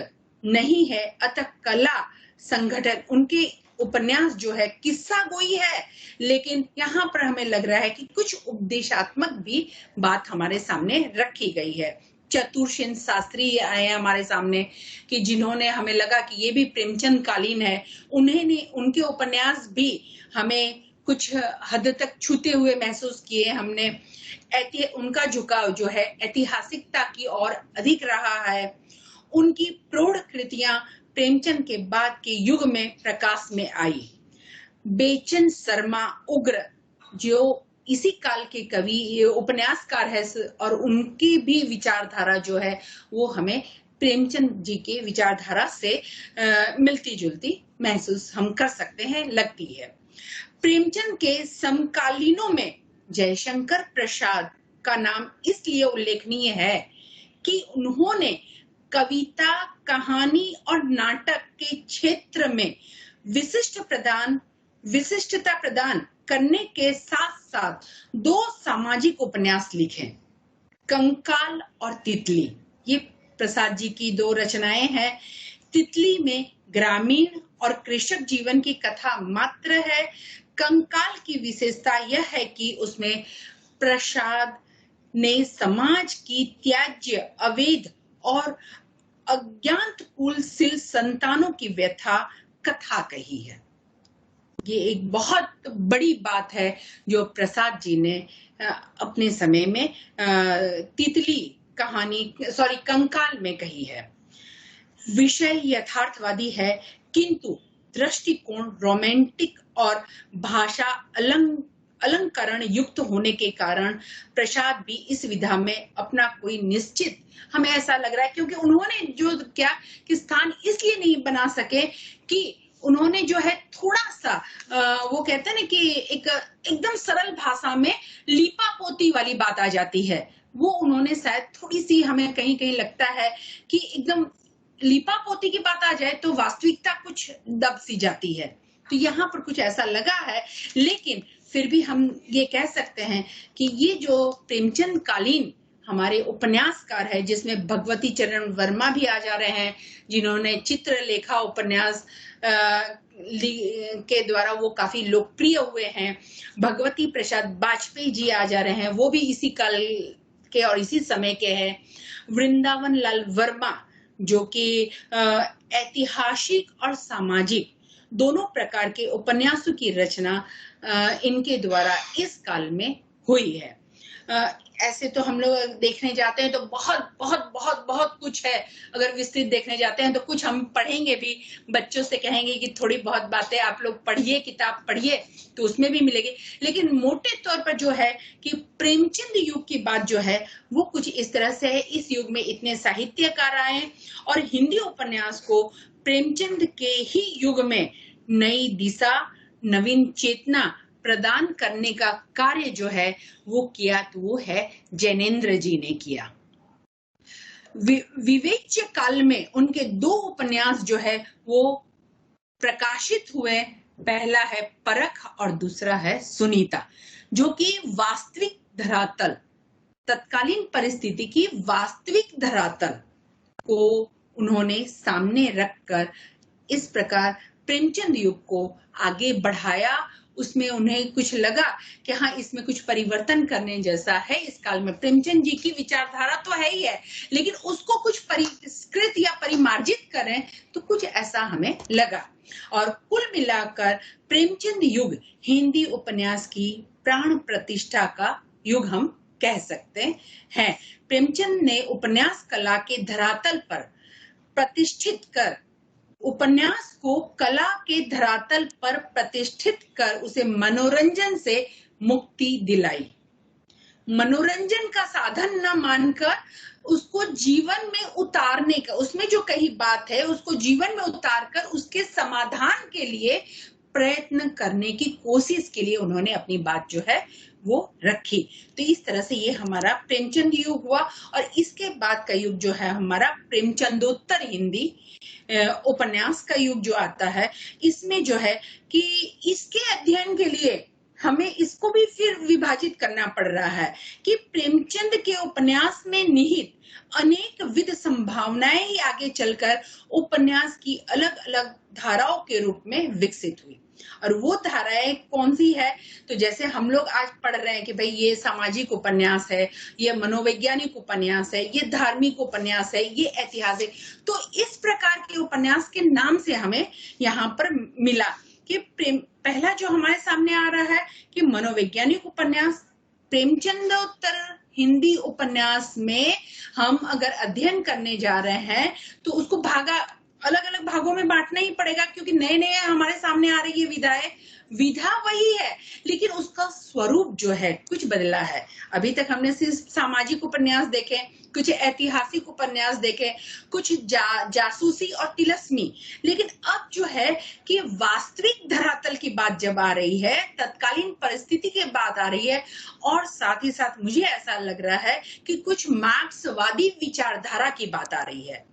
Speaker 2: नहीं है, अतः कला संगठन। उनके उपन्यास जो है किस्सा गोई है, लेकिन यहाँ पर हमें लग रहा है कि कुछ उपदेशात्मक भी बात हमारे सामने रखी गई है। चतुरसेन शास्त्री आए हमारे सामने कि जिन्होंने, हमें लगा कि ये भी प्रेमचंद कालीन है, उनके उपन्यास भी हमें कुछ हद तक छूते हुए महसूस किए हमने। उनका झुकाव जो है ऐतिहासिकता की ओर अधिक रहा है। उनकी प्रौढ़ कृतियां प्रेमचंद के बाद के युग में प्रकाश में आई। बेचन शर्मा उग्र जो इसी काल के कवि उपन्यासकार है और उनकी भी विचारधारा जो है वो हमें प्रेमचंद जी के विचारधारा से मिलती जुलती महसूस हम कर सकते हैं, लगती है। प्रेमचंद के समकालीनों में जयशंकर प्रसाद का नाम इसलिए उल्लेखनीय है कि उन्होंने कविता, कहानी और नाटक के क्षेत्र में विशिष्टता प्रदान करने के साथ साथ दो सामाजिक उपन्यास लिखे, कंकाल और तितली। ये प्रसाद जी की दो रचनाएं हैं। तितली में ग्रामीण और कृषक जीवन की कथा मात्र है। कंकाल की विशेषता यह है कि उसमें प्रसाद ने समाज की त्याज्य, अवैध और अज्ञात कुलशील संतानों की व्यथा कथा कही है। ये एक बहुत बड़ी बात है जो प्रसाद जी ने अपने समय में कंकाल में कही है। विषय यथार्थवादी है किंतु दृष्टिकोण रोमांटिक और भाषा अलंकरण युक्त होने के कारण प्रसाद भी इस विधा में अपना कोई निश्चित, हमें ऐसा लग रहा है क्योंकि उन्होंने जो क्या कि स्थान इसलिए नहीं बना सके कि उन्होंने जो है थोड़ा सा वो कहते हैं ना कि एकदम सरल भाषा में लीपा पोती वाली बात आ जाती है, वो उन्होंने शायद थोड़ी सी, हमें कहीं कहीं लगता है कि एकदम लीपा पोती की बात आ जाए तो वास्तविकता कुछ दब सी जाती है। तो यहाँ पर कुछ ऐसा लगा है, लेकिन फिर भी हम ये कह सकते हैं कि ये जो प्रेमचंद कालीन हमारे उपन्यासकार है, जिसमें भगवती चरण वर्मा भी आ जा रहे हैं, जिन्होंने चित्रलेखा उपन्यास के द्वारा वो काफी लोकप्रिय हुए हैं। भगवती प्रसाद वाजपेयी जी आ जा रहे हैं, वो भी इसी काल के और इसी समय के हैं। वृंदावन लाल वर्मा जो कि ऐतिहासिक और सामाजिक दोनों प्रकार के उपन्यासों की रचना इनके द्वारा इस काल में हुई है। ऐसे तो हम लोग देखने जाते हैं तो बहुत बहुत बहुत बहुत कुछ है। अगर विस्तृत देखने जाते हैं तो कुछ हम पढ़ेंगे भी, बच्चों से कहेंगे कि थोड़ी बहुत बातें आप लोग पढ़िए, किताब पढ़िए, तो उसमें भी मिलेगी। लेकिन मोटे तौर पर जो है कि प्रेमचंद युग की बात जो है वो कुछ इस तरह से है। इस युग में इतने साहित्यकार आए और हिंदी उपन्यास को प्रेमचंद के ही युग में नई दिशा, नवीन चेतना प्रदान करने का कार्य जो है वो किया, तो वो है जैनेन्द्र जी ने किया। विवेच्य काल में उनके दो उपन्यास जो है वो प्रकाशित हुए। पहला है परख और दूसरा है सुनीता, जो कि वास्तविक धरातल, तत्कालीन परिस्थिति की वास्तविक धरातल को उन्होंने सामने रखकर इस प्रकार प्रेमचंद युग को आगे बढ़ाया उसमें उन्हें कुछ लगा कि हाँ इसमें कुछ परिवर्तन करने जैसा है इस काल में। प्रेमचंद जी की विचारधारा तो है ही है, लेकिन उसको कुछ परिष्कृत या परिमार्जित करें तो कुछ ऐसा हमें लगा। और कुल मिलाकर प्रेमचंद युग हिंदी उपन्यास की प्राण प्रतिष्ठा का युग हम कह सकते हैं। प्रेमचंद ने उपन्यास कला के धरातल पर प्रतिष्ठित कर उपन्यास को कला के धरातल पर प्रतिष्ठित कर उसे मनोरंजन से मुक्ति दिलाई। मनोरंजन का साधन न मानकर उसको जीवन में उतारने का, उसमें जो कही बात है उसको जीवन में उतारकर उसके समाधान के लिए प्रयत्न करने की कोशिश के लिए उन्होंने अपनी बात जो है वो रखी। तो इस तरह से ये हमारा प्रेमचंद युग हुआ। और इसके बाद का युग जो है हमारा प्रेमचंदोत्तर हिंदी उपन्यास का युग जो आता है, इसमें जो है कि इसके अध्ययन के लिए हमें इसको भी फिर विभाजित करना पड़ रहा है कि प्रेमचंद के उपन्यास में निहित अनेक विध संभावनाएं ही आगे चलकर उपन्यास की अलग अलग धाराओं के रूप में विकसित हुई। और वो धाराएं कौन सी है, तो जैसे हम लोग आज पढ़ रहे हैं कि भाई ये सामाजिक उपन्यास है, ये मनोवैज्ञानिक उपन्यास है, ये धार्मिक उपन्यास है, ये ऐतिहासिक। तो इस प्रकार के उपन्यास के नाम से हमें यहाँ पर मिला कि पहला जो हमारे सामने आ रहा है कि मनोवैज्ञानिक उपन्यास। प्रेमचंदोत्तर हिंदी उपन्यास में हम अगर अध्ययन करने जा रहे हैं तो उसको अलग अलग भागों में बांटना ही पड़ेगा, क्योंकि नए नए हमारे सामने आ रही है विधाएं। विधा वही है, लेकिन उसका स्वरूप जो है कुछ बदला है। अभी तक हमने सिर्फ सामाजिक उपन्यास देखे, कुछ ऐतिहासिक उपन्यास देखे, कुछ जासूसी और तिलस्मी, लेकिन अब जो है कि वास्तविक धरातल की बात जब आ रही है, तत्कालीन परिस्थिति की बात आ रही है, और साथ ही साथ मुझे ऐसा लग रहा है कि कुछ मार्क्सवादी विचारधारा की बात आ रही है,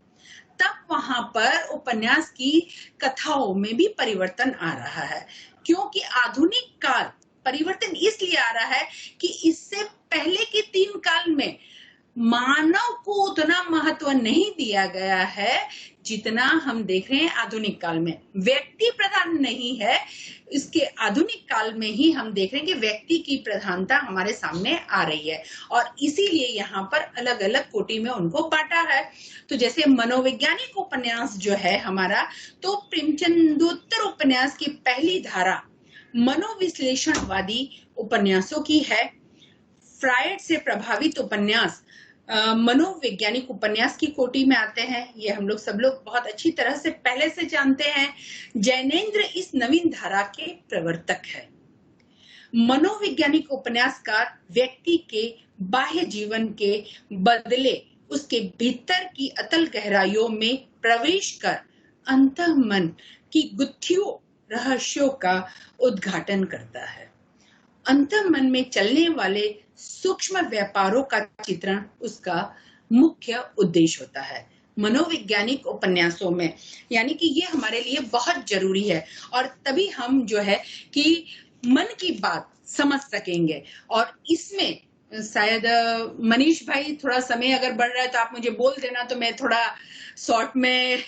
Speaker 2: तब वहां पर उपन्यास की कथाओं में भी परिवर्तन आ रहा है। क्योंकि आधुनिक काल परिवर्तन इसलिए आ रहा है कि इससे पहले के 3 काल में मानव को उतना महत्व नहीं दिया गया है जितना हम देख रहे हैं आधुनिक काल में। व्यक्ति प्रधान नहीं है, इसके आधुनिक काल में ही हम देख रहे हैं कि व्यक्ति की प्रधानता हमारे सामने आ रही है, और इसीलिए यहाँ पर अलग अलग कोटि में उनको बांटा है। तो जैसे मनोवैज्ञानिक उपन्यास जो है हमारा, तो प्रेमचंदोत्तर उपन्यास की पहली धारा मनोविश्लेषणवादी उपन्यासों की है। फ्रायड से प्रभावित उपन्यास मनोवैज्ञानिक उपन्यास की कोटि में आते हैं। ये हम लोग सब लोग बहुत अच्छी तरह से पहले से जानते हैं। जैनेन्द्र इस नवीन धारा के प्रवर्तक है। मनोवैज्ञानिक उपन्यासकार व्यक्ति के बाह्य जीवन के बदले उसके भीतर की अतल गहराइयों में प्रवेश कर अंतःमन की गुत्थियों रहस्यों का उद्घाटन करता है। अंतःमन में चलने वाले सूक्ष्म व्यापारों का चित्रण उसका मुख्य उद्देश्य होता है मनोवैज्ञानिक उपन्यासों में। यानी कि ये हमारे लिए बहुत जरूरी है, और तभी हम जो है कि मन की बात समझ सकेंगे। और इसमें शायद मनीष भाई थोड़ा समय अगर बढ़ रहा है तो आप मुझे बोल देना, तो मैं थोड़ा शॉर्ट में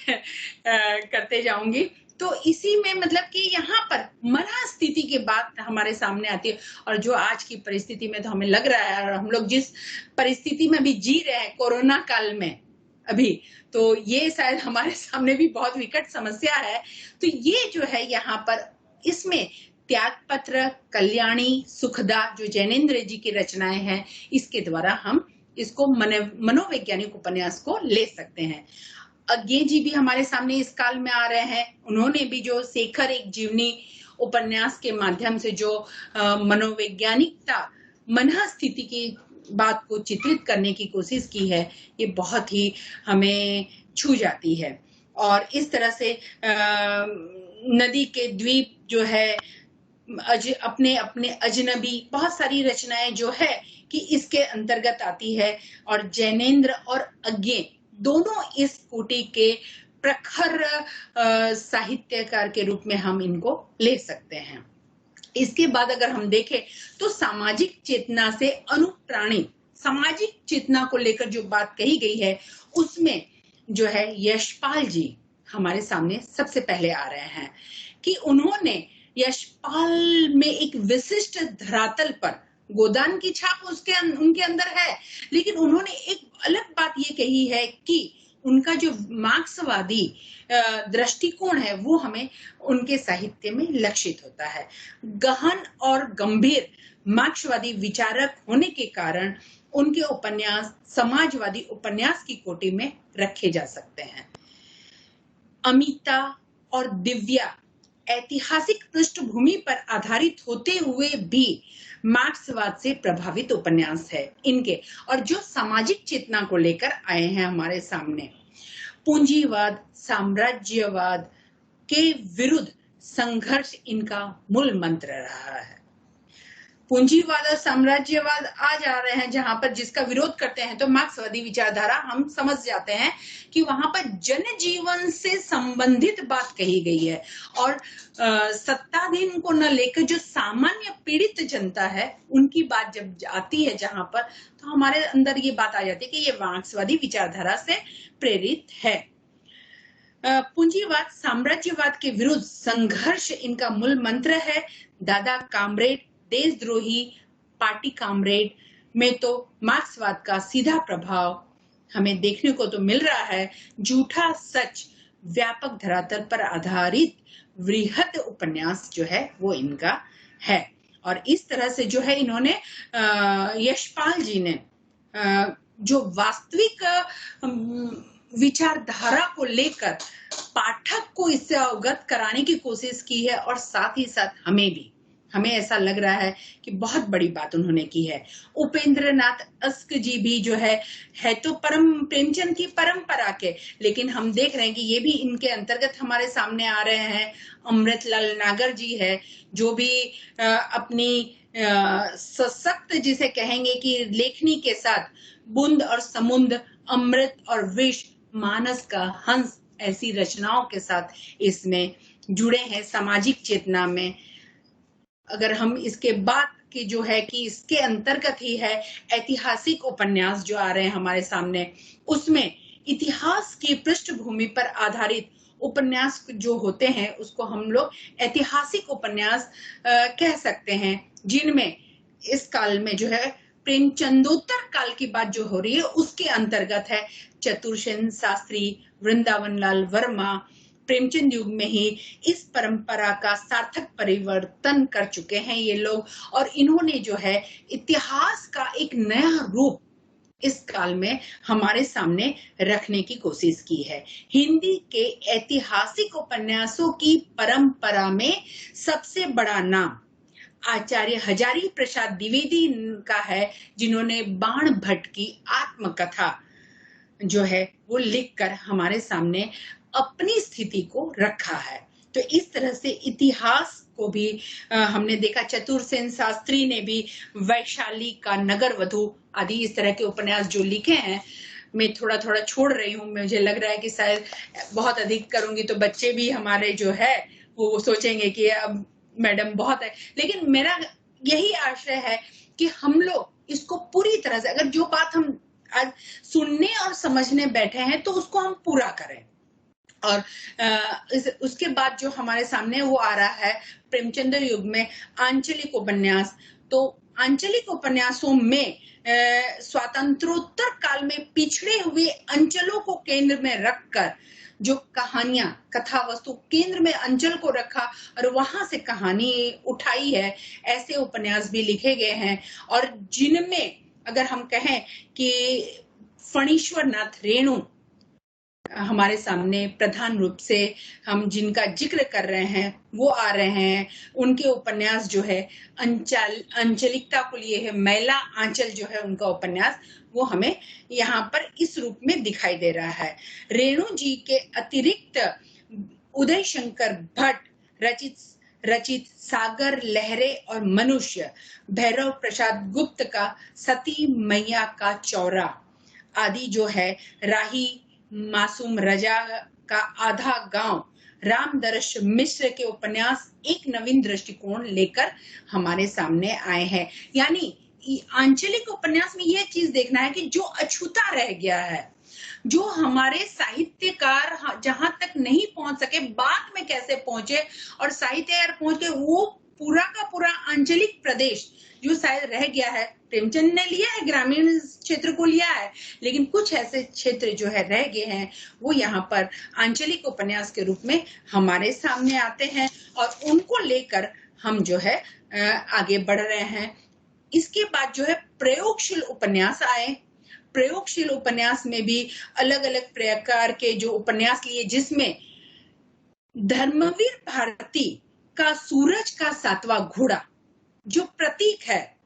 Speaker 2: करते जाऊंगी। तो इसी में मतलब कि यहाँ पर मनः स्थिति की बात हमारे सामने आती है, और जो आज की परिस्थिति में तो हमें लग रहा है, और हम लोग जिस परिस्थिति में भी जी रहे हैं कोरोना काल में अभी, तो ये शायद हमारे सामने भी बहुत विकट समस्या है। तो ये जो है यहाँ पर इसमें त्यागपत्र, कल्याणी, सुखदा जो जैनेन्द्र जी की रचनाएं हैं, इसके द्वारा हम इसको मनोवैज्ञानिक उपन्यास को ले सकते हैं। अज्ञे जी भी हमारे सामने इस काल में आ रहे हैं। उन्होंने भी जो शेखर एक जीवनी उपन्यास के माध्यम से जो मनोवैज्ञानिकता, मनः स्थिति की बात को चित्रित करने की कोशिश की है, ये बहुत ही हमें छू जाती है। और इस तरह से नदी के द्वीप जो है, अपने अपने अजनबी, बहुत सारी रचनाएं जो है कि इसके अंतर्गत आती है। और जैनेन्द्र और अज्ञे दोनों इस कोटि के प्रखर साहित्यकार के रूप में हम इनको ले सकते हैं। इसके बाद अगर हम देखें तो सामाजिक चेतना से अनुप्राणित, सामाजिक चेतना को लेकर जो बात कही गई है, उसमें जो है यशपाल जी हमारे सामने सबसे पहले आ रहे हैं कि उन्होंने यशपाल में एक विशिष्ट धरातल पर गोदान की छाप उनके अंदर है, लेकिन उन्होंने एक अलग बात ये कही है कि उनका जो मार्क्सवादी दृष्टिकोण है वो हमें उनके साहित्य में लक्षित होता है। गहन और गंभीर मार्क्सवादी विचारक होने के कारण उनके उपन्यास समाजवादी उपन्यास की कोटि में रखे जा सकते हैं। अमिता और दिव्या ऐतिहासिक पृष्ठभूमि पर आधारित होते हुए भी मार्क्सवाद से प्रभावित उपन्यास है इनके, और जो सामाजिक चेतना को लेकर आए हैं हमारे सामने। पूंजीवाद साम्राज्यवाद के विरुद्ध संघर्ष इनका मूल मंत्र रहा है। पूंजीवाद और साम्राज्यवाद आ जा रहे हैं जहां पर जिसका विरोध करते हैं तो मार्क्सवादी विचारधारा हम समझ जाते हैं कि वहां पर जनजीवन से संबंधित बात कही गई है, और सत्ताधीन को न लेकर जो सामान्य पीड़ित जनता है उनकी बात जब आती है जहां पर, तो हमारे अंदर ये बात आ जाती है कि ये मार्क्सवादी विचारधारा से प्रेरित है। पूंजीवाद साम्राज्यवाद के विरुद्ध संघर्ष इनका मूल मंत्र है। दादा कामरेड, देशद्रोही, पार्टी कामरेड में तो मार्क्सवाद का सीधा प्रभाव हमें देखने को तो मिल रहा है। झूठा सच व्यापक धरातल पर आधारित वृहद उपन्यास जो है वो इनका है, और इस तरह से जो है इन्होंने यशपाल जी ने जो वास्तविक विचारधारा को लेकर पाठक को इससे अवगत कराने की कोशिश की है, और साथ ही साथ हमें ऐसा लग रहा है कि बहुत बड़ी बात उन्होंने की है। उपेंद्रनाथ अस्क जी भी जो है तो प्रेमचंद की परंपरा के, लेकिन हम देख रहे हैं कि ये भी इनके अंतर्गत हमारे सामने आ रहे हैं। अमृतलाल नागर जी है जो भी अपनी सशक्त जिसे कहेंगे कि लेखनी के साथ बूंद और समुद्र, अमृत और विष, मानस का हंस ऐसी रचनाओं के साथ इसमें जुड़े हैं सामाजिक चेतना में। अगर हम इसके बाद की जो है कि इसके अंतर्गत ही है ऐतिहासिक उपन्यास जो आ रहे हैं हमारे सामने, उसमें इतिहास की पृष्ठभूमि पर आधारित उपन्यास जो होते हैं उसको हम लोग ऐतिहासिक उपन्यास कह सकते हैं, जिनमें इस काल में जो है प्रेमचंदोत्तर काल की बात जो हो रही है उसके अंतर्गत है। चतुरसेन शास्त्री, वृंदावन लाल वर्मा प्रेमचंद युग में ही इस परंपरा का सार्थक परिवर्तन कर चुके हैं ये लोग, और इन्होंने जो है इतिहास का एक नया रूप इस काल में हमारे सामने रखने की कोशिश की है। हिंदी के ऐतिहासिक उपन्यासों की परंपरा में सबसे बड़ा नाम आचार्य हजारी प्रसाद द्विवेदी का है, जिन्होंने बाण भट्ट की आत्मकथा जो है वो लिखकर हमारे सामने अपनी स्थिति को रखा है। तो इस तरह से इतिहास को भी हमने देखा। चतुरसेन शास्त्री ने भी वैशाली का नगर वधु आदि इस तरह के उपन्यास जो लिखे हैं, मैं थोड़ा थोड़ा छोड़ रही हूँ, मुझे लग रहा है कि शायद बहुत अधिक करूंगी तो बच्चे भी हमारे जो है वो सोचेंगे कि अब मैडम बहुत है, लेकिन मेरा यही आशय है कि हम लोग इसको पूरी तरह से, अगर जो बात हम आज सुनने और समझने बैठे हैं तो उसको हम पूरा करें। और उसके बाद जो हमारे सामने वो आ रहा है प्रेमचंद युग में आंचलिक उपन्यास। तो आंचलिक उपन्यासों में स्वातंत्रोत्तर काल में पिछड़े हुए अंचलों को केंद्र में रखकर जो कहानियां, कथा वस्तु केंद्र में अंचल को रखा और वहां से कहानी उठाई है, ऐसे उपन्यास भी लिखे गए हैं। और जिनमें अगर हम कहें कि फणीश्वर नाथ रेणु हमारे सामने प्रधान रूप से हम जिनका जिक्र कर रहे हैं वो आ रहे हैं, उनके उपन्यास जो है अंचलिकता को लिए है, मैला आंचल जो है उनका उपन्यास वो हमें यहाँ पर इस रूप में दिखाई दे रहा है। रेणु जी के अतिरिक्त उदय शंकर भट्ट रचित सागर लहरे और मनुष्य, भैरव प्रसाद गुप्त का सती मैया का चौरा आदि जो है, राही मासूम रजा का आधा गांव, रामदर्श मिश्र के उपन्यास एक नवीन दृष्टिकोण लेकर हमारे सामने आए हैं। यानी आंचलिक उपन्यास में यह चीज देखना है कि जो अछूता रह गया है, जो हमारे साहित्यकार जहां तक नहीं पहुंच सके बाद में कैसे पहुंचे, और साहित्यकार पहुंच के वो पूरा का पूरा आंचलिक प्रदेश जो शायद रह गया है, प्रेमचंद ने लिया है, ग्रामीण क्षेत्र को लिया है, लेकिन कुछ ऐसे क्षेत्र जो है रह गए हैं, वो यहाँ पर आंचलिक उपन्यास के रूप में हमारे सामने आते हैं और उनको लेकर हम जो है आगे बढ़ रहे हैं। इसके बाद जो है प्रयोगशील उपन्यास आए। प्रयोगशील उपन्यास में भी अलग अलग प्रकार के जो उपन्यास लिए, जिसमें धर्मवीर भारती का सूरज का सातवां घोड़ा जो प्रतीक है,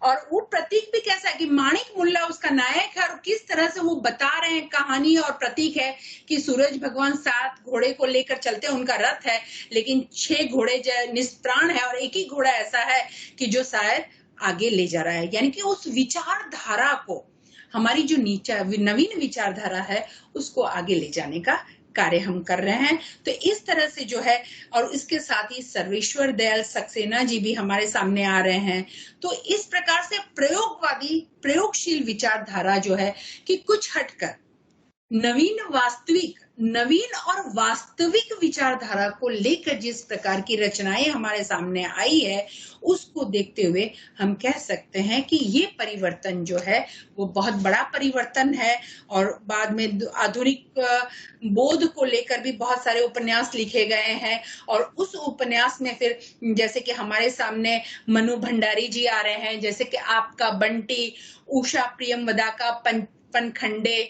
Speaker 2: और वो प्रतीक भी कैसा है कि माणिक मुल्ला उसका नायक है, और किस तरह से वो बता रहे हैं कहानी और प्रतीक है कि सूरज भगवान 7 घोड़े को लेकर चलते हैं, उनका रथ है, लेकिन 6 घोड़े निष्प्राण है और एक ही घोड़ा ऐसा है कि जो शायद आगे ले जा रहा है। यानी कि उस विचारधारा को, हमारी जो नवीन विचारधारा है, उसको आगे ले जाने का कार्य हम कर रहे हैं। तो इस तरह से जो है, और इसके साथ ही सर्वेश्वर दयाल सक्सेना जी भी हमारे सामने आ रहे हैं। तो इस प्रकार से प्रयोगवादी, प्रयोगशील विचारधारा जो है कि कुछ हटकर नवीन और वास्तविक विचारधारा को लेकर जिस प्रकार की रचनाएं हमारे सामने आई है, उसको देखते हुए हम कह सकते हैं कि ये परिवर्तन जो है वो बहुत बड़ा परिवर्तन है। और बाद में आधुनिक बोध को लेकर भी बहुत सारे उपन्यास लिखे गए हैं, और उस उपन्यास में फिर जैसे कि हमारे सामने मनु भंडारी जी आ रहे हैं, जैसे कि आपका बंटी, उषा प्रियमवदा का पनखंडे,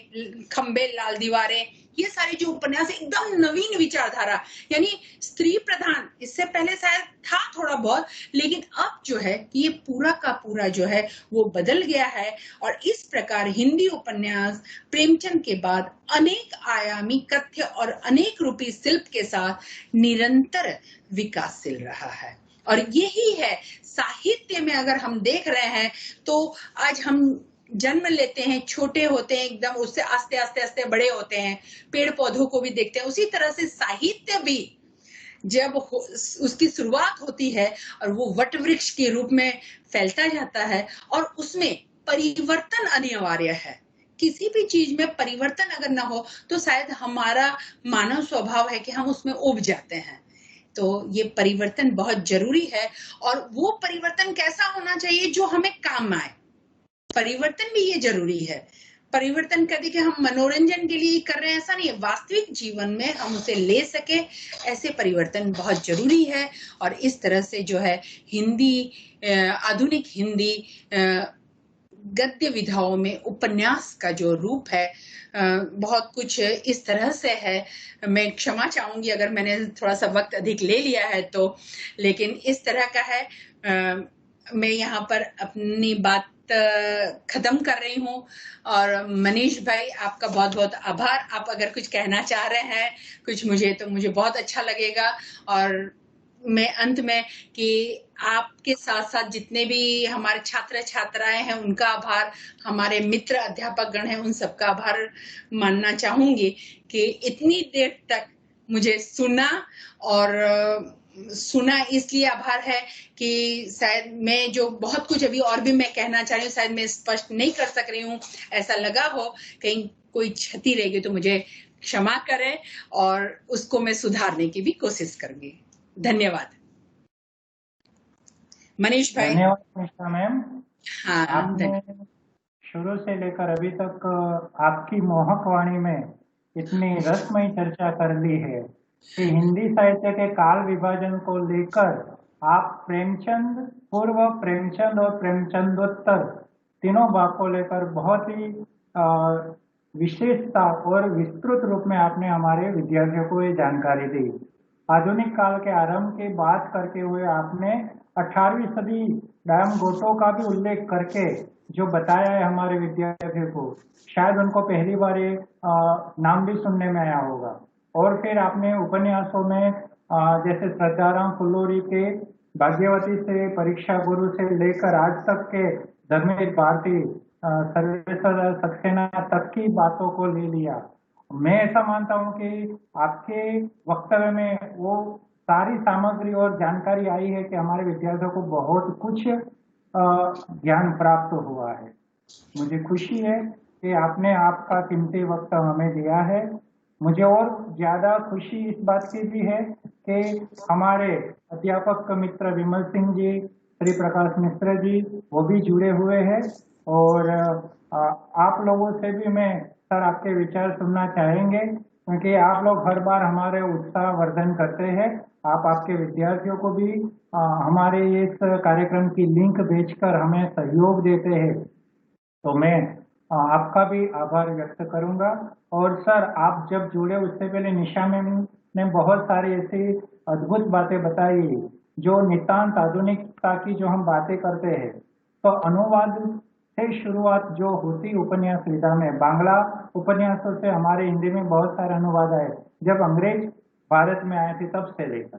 Speaker 2: खंबे लाल दीवारें, ये सारे जो उपन्यास एकदम नवीन विचारधारा, यानी स्त्री प्रधान, इससे पहले शायद था थोड़ा बहुत, लेकिन अब जो है ये पूरा का पूरा जो है वो बदल गया है। और इस प्रकार हिंदी उपन्यास प्रेमचंद के बाद अनेक आयामी कथ्य और अनेक रूपी शिल्प के साथ निरंतर विकासशील रहा है। और यही है साहित्य में, अगर हम देख रहे हैं तो आज हम जन्म लेते हैं, छोटे होते हैं एकदम, उससे आस्ते आस्ते आस्ते बड़े होते हैं, पेड़ पौधों को भी देखते हैं, उसी तरह से साहित्य भी जब उसकी शुरुआत होती है और वो वट वृक्ष के रूप में फैलता जाता है, और उसमें परिवर्तन अनिवार्य है। किसी भी चीज में परिवर्तन अगर ना हो तो शायद हमारा मानव स्वभाव है कि हम उसमें उब जाते हैं। तो ये परिवर्तन बहुत जरूरी है, और वो परिवर्तन कैसा होना चाहिए जो हमें काम आए। परिवर्तन भी ये जरूरी है। परिवर्तन कर कि हम मनोरंजन के लिए कर रहे हैं, ऐसा नहीं है, वास्तविक जीवन में हम उसे ले सके, ऐसे परिवर्तन बहुत जरूरी है। और इस तरह से जो है हिंदी, आधुनिक हिंदी गद्य विधाओं में उपन्यास का जो रूप है, बहुत कुछ इस तरह से है। मैं क्षमा चाहूंगी अगर मैंने थोड़ा सा वक्त अधिक ले लिया है तो, लेकिन इस तरह का है। मैं यहाँ पर अपनी बात खत्म कर रही हूँ। और मनीष भाई, आपका बहुत बहुत आभार। आप अगर कुछ कहना चाह रहे हैं कुछ मुझे, तो मुझे बहुत अच्छा लगेगा। और मैं अंत में कि आपके साथ साथ जितने भी हमारे छात्र छात्राएं हैं उनका आभार, हमारे मित्र अध्यापक गण हैं उन सबका आभार मानना चाहूंगी कि इतनी देर तक मुझे सुना। और सुना इसलिए आभार है कि शायद मैं जो बहुत कुछ अभी और भी मैं कहना चाह रही हूँ शायद मैं स्पष्ट नहीं कर सक रही हूँ, ऐसा लगा हो, कहीं कोई क्षति रहेगी तो मुझे क्षमा करें और उसको मैं सुधारने की भी कोशिश करूंगी। धन्यवाद। मनीष भाई।
Speaker 1: धन्यवाद मिश्रा मैम।
Speaker 2: हाँ,
Speaker 1: आपने शुरू से लेकर अभी तक आपकी मोहक वाणी में इतनी रसमयी चर्चा कर ली है कि हिंदी साहित्य के काल विभाजन को लेकर आप प्रेमचंद पूर्व, प्रेमचंद और प्रेमचंदोत्तर तीनों भाग को लेकर बहुत ही विशेषता और विस्तृत रूप में आपने हमारे विद्यार्थियों को ये जानकारी दी। आधुनिक काल के आरंभ की बात करते हुए आपने 18वीं सदी डायम गोटो का भी उल्लेख करके जो बताया है हमारे विद्यार्थियों को, शायद उनको पहली बार ये नाम भी सुनने में आया होगा। और फिर आपने उपन्यासों में जैसे श्रद्धाराम फुल्लोरी के भाग्यवती से परीक्षा गुरु से लेकर आज तक के धर्मवीर भारती, सर्वेश्वर सक्सेना तक की बातों को ले लिया। मैं ऐसा मानता हूं कि आपके वक्तव्य में वो सारी सामग्री और जानकारी आई है कि हमारे विद्यार्थियों को बहुत कुछ ज्ञान प्राप्त हुआ है। मुझे खुशी है कि आपने आपका कीमती वक्त हमें दिया है। मुझे और ज्यादा खुशी इस बात की भी है कि हमारे अध्यापक मित्र विमल सिंह जी, श्री प्रकाश मिश्र जी, वो भी जुड़े हुए हैं। और आप लोगों से भी मैं सर आपके विचार सुनना चाहेंगे, क्योंकि आप लोग हर बार हमारे उत्साह वर्धन करते हैं। आप आपके विद्यार्थियों को भी हमारे इस कार्यक्रम की लिंक भेजकर हमें सहयोग देते हैं। तो मैं आपका भी आभार व्यक्त करूंगा। और सर, आप जब जुड़े उससे पहले निशा मैम ने बहुत सारी ऐसी अद्भुत बातें बताई जो नितांत आधुनिकता की जो हम बातें करते हैं। तो अनुवाद से शुरुआत जो होती उपन्यास विधा में, बांग्ला उपन्यासों से हमारे हिंदी में बहुत सारे अनुवाद आए जब अंग्रेज भारत में आए थे तब से लेकर।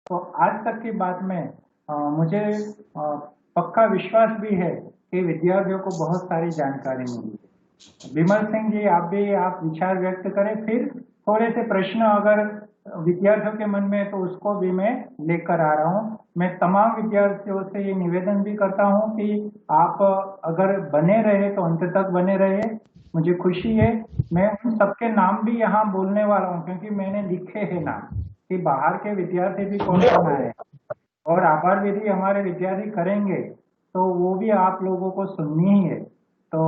Speaker 1: तो आज तक की बात में मुझे पक्का विश्वास भी है कि विद्यार्थियों को बहुत सारी जानकारी मिली। विमल सिंह जी, आप विचार व्यक्त करें, फिर थोड़े से प्रश्न अगर विद्यार्थियों के मन में है तो उसको भी मैं लेकर आ रहा हूँ। मैं तमाम विद्यार्थियों से ये निवेदन भी करता हूँ कि आप अगर बने रहे तो अंत तक बने रहे। मुझे खुशी है, मैं उन सबके नाम भी यहाँ बोलने वाला हूँ क्योंकि मैंने लिखे हैं नाम कि बाहर के विद्यार्थी भी कौन कौन आए और आभार विधि हमारे विद्यार्थी करेंगे तो वो भी आप लोगों को सुननी ही है। तो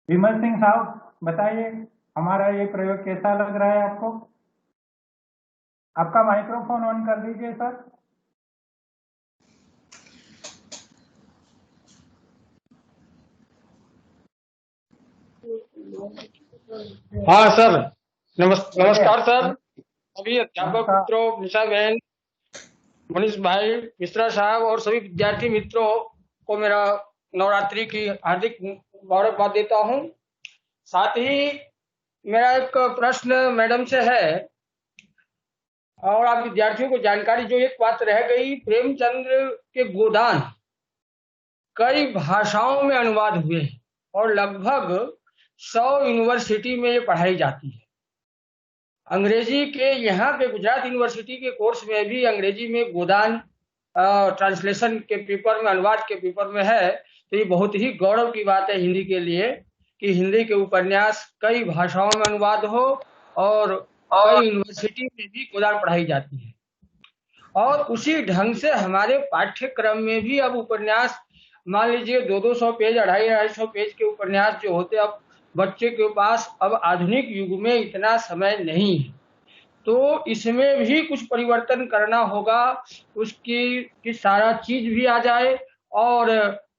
Speaker 1: विमल सिंह साहब, बताइए हमारा ये प्रयोग कैसा लग रहा है आपको? आपका माइक्रोफोन ऑन कर दीजिए सर।
Speaker 3: हाँ सर, नमस्कार सर। सभी अध्यापक
Speaker 1: नमस्कार।
Speaker 3: मित्रों, निशा बहन, मनीष भाई, मिश्रा साहब और सभी विद्यार्थी मित्रों को मेरा नवरात्रि की हार्दिक मुबारकबाद देता हूँ। साथ ही मेरा एक प्रश्न मैडम से है और आप विद्यार्थियों को जानकारी, जो एक बात रह गई, प्रेमचंद्र के गोदान कई भाषाओं में अनुवाद हुए हैं और लगभग 100 यूनिवर्सिटी में ये पढ़ाई जाती है। अंग्रेजी के यहाँ पे गुजरात यूनिवर्सिटी के कोर्स में भी अंग्रेजी में गोदान ट्रांसलेशन के पेपर में, अनुवाद के पेपर में है। तो ये बहुत ही गौरव की बात है हिंदी के लिए कि हिंदी के उपन्यास कई भाषाओं में अनुवाद हो और कई यूनिवर्सिटी में भी गोदान पढ़ाई जाती है। और उसी ढंग से हमारे पाठ्यक्रम में भी अब उपन्यास, मान लीजिए 200 पेज, 250 पेज के उपन्यास जो होते, अब बच्चे के पास अब आधुनिक युग में इतना समय नहीं है, तो इसमें भी कुछ परिवर्तन करना होगा। उसकी कि सारा चीज भी आ जाए और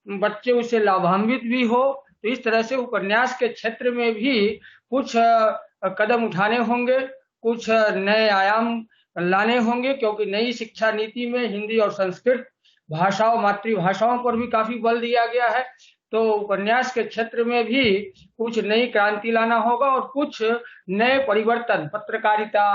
Speaker 3: बच्चे उससे लाभान्वित भी हो। तो इस तरह से उपन्यास के क्षेत्र में भी कुछ कदम उठाने होंगे, कुछ नए आयाम लाने होंगे, क्योंकि नई शिक्षा नीति में हिंदी और संस्कृत भाषाओं, मातृभाषाओं पर भी काफी बल दिया गया है। तो उपन्यास के क्षेत्र में भी कुछ नई क्रांति लाना होगा और कुछ नए परिवर्तन, पत्रकारिता